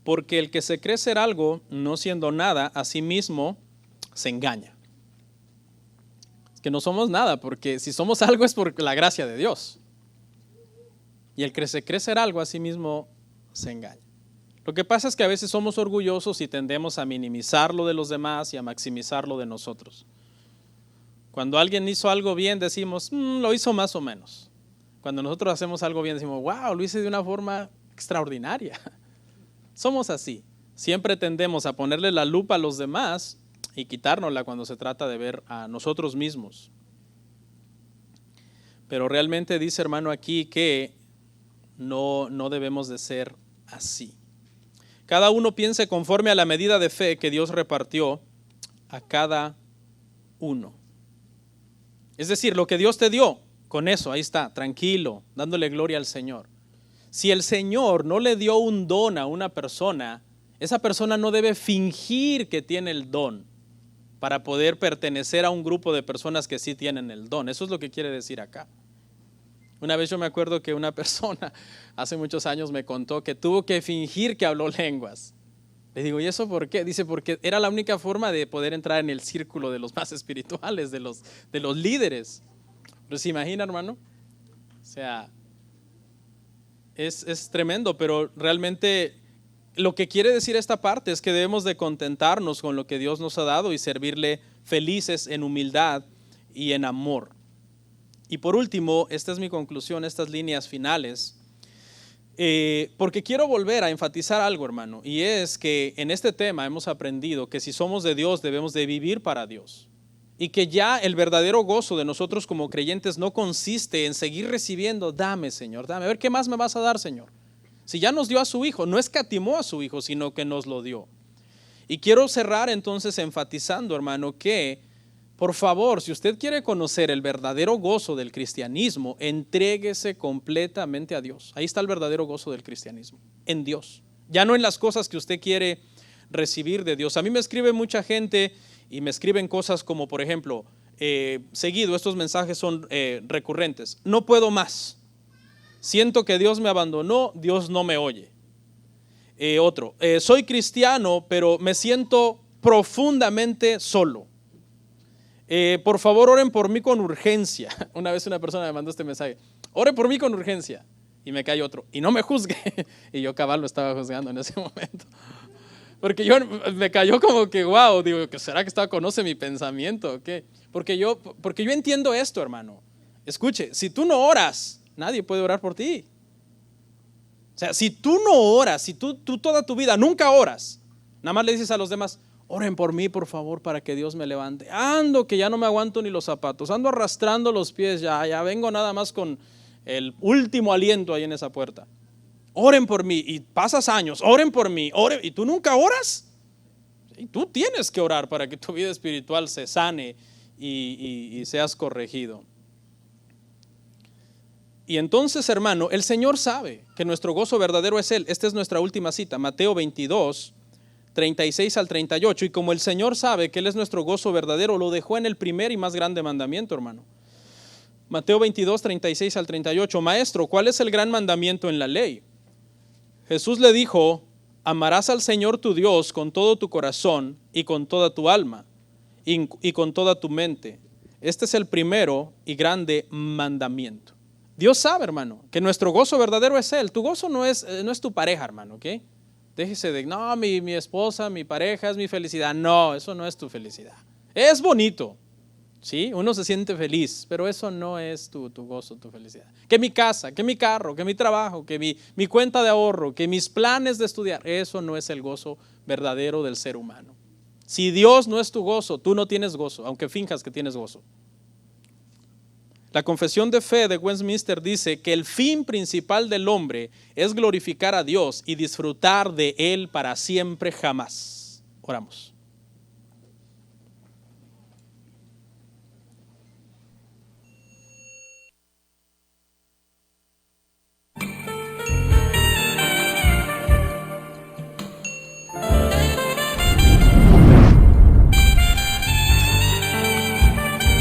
Porque el que se cree ser algo, no siendo nada, a sí mismo se engaña. Es que no somos nada, porque si somos algo es por la gracia de Dios. Y el que se cree ser algo, a sí mismo se engaña. Lo que pasa es que a veces somos orgullosos y tendemos a minimizar lo de los demás y a maximizar lo de nosotros. Cuando alguien hizo algo bien, decimos, lo hizo más o menos. Cuando nosotros hacemos algo bien, decimos, wow, lo hice de una forma extraordinaria. Somos así. Siempre tendemos a ponerle la lupa a los demás y quitárnosla cuando se trata de ver a nosotros mismos. Pero realmente dice, hermano, aquí que no debemos de ser así. Cada uno piense conforme a la medida de fe que Dios repartió a cada uno. Es decir, lo que Dios te dio, con eso, ahí está, tranquilo, dándole gloria al Señor. Si el Señor no le dio un don a una persona, esa persona no debe fingir que tiene el don para poder pertenecer a un grupo de personas que sí tienen el don. Eso es lo que quiere decir acá. Una vez yo me acuerdo que una persona hace muchos años me contó que tuvo que fingir que habló lenguas. Le digo, ¿y eso por qué? Dice, porque era la única forma de poder entrar en el círculo de los más espirituales, de los líderes. Pero se imagina, hermano, o sea, es tremendo, pero realmente lo que quiere decir esta parte es que debemos de contentarnos con lo que Dios nos ha dado y servirle felices en humildad y en amor. Y por último, esta es mi conclusión, estas líneas finales, porque quiero volver a enfatizar algo, hermano, y es que en este tema hemos aprendido que si somos de Dios debemos de vivir para Dios. Y que ya el verdadero gozo de nosotros como creyentes no consiste en seguir recibiendo, dame Señor, dame, a ver qué más me vas a dar Señor. Si ya nos dio a su Hijo, no escatimó a su Hijo, sino que nos lo dio. Y quiero cerrar entonces enfatizando, hermano, que por favor, si usted quiere conocer el verdadero gozo del cristianismo, entréguese completamente a Dios. Ahí está el verdadero gozo del cristianismo, en Dios. Ya no en las cosas que usted quiere recibir de Dios. A mí me escribe mucha gente y me escriben cosas como, por ejemplo, seguido, estos mensajes son recurrentes. No puedo más. Siento que Dios me abandonó, Dios no me oye. Otro, soy cristiano, pero me siento profundamente solo. Por favor, oren por mí con urgencia. Una vez una persona me mandó este mensaje, ore por mí con urgencia. Y me cae otro, y no me juzgue. Y yo cabal lo estaba juzgando en ese momento. Porque me cayó como que, wow, digo, ¿será que conoce mi pensamiento o qué? Porque yo entiendo esto, hermano. Escuche, si tú no oras, nadie puede orar por ti. O sea, si tú no oras, si tú toda tu vida nunca oras, nada más le dices a los demás, oren por mí, por favor, para que Dios me levante. Ando que ya no me aguanto ni los zapatos, ando arrastrando los pies, ya vengo nada más con el último aliento ahí en esa puerta. Oren por mí, y pasas años, oren por mí, y tú nunca oras. Y tú tienes que orar para que tu vida espiritual se sane y seas corregido. Y entonces, hermano, el Señor sabe que nuestro gozo verdadero es Él. Esta es nuestra última cita, Mateo 22, 36 al 38. Y como el Señor sabe que Él es nuestro gozo verdadero, lo dejó en el primer y más grande mandamiento, hermano. Mateo 22, 36 al 38. Maestro, ¿cuál es el gran mandamiento en la ley? Jesús le dijo, amarás al Señor tu Dios con todo tu corazón y con toda tu alma y con toda tu mente. Este es el primero y grande mandamiento. Dios sabe, hermano, que nuestro gozo verdadero es Él. Tu gozo no es tu pareja, hermano, ¿ok? Déjese de, no, mi esposa, mi pareja es mi felicidad. No, eso no es tu felicidad. Es bonito, ¿sí? Uno se siente feliz, pero eso no es tu gozo, tu felicidad. Que mi casa, que mi carro, que mi trabajo, que mi cuenta de ahorro, que mis planes de estudiar, eso no es el gozo verdadero del ser humano. Si Dios no es tu gozo, tú no tienes gozo, aunque finjas que tienes gozo. La Confesión de Fe de Westminster dice que el fin principal del hombre es glorificar a Dios y disfrutar de Él para siempre jamás. Oramos.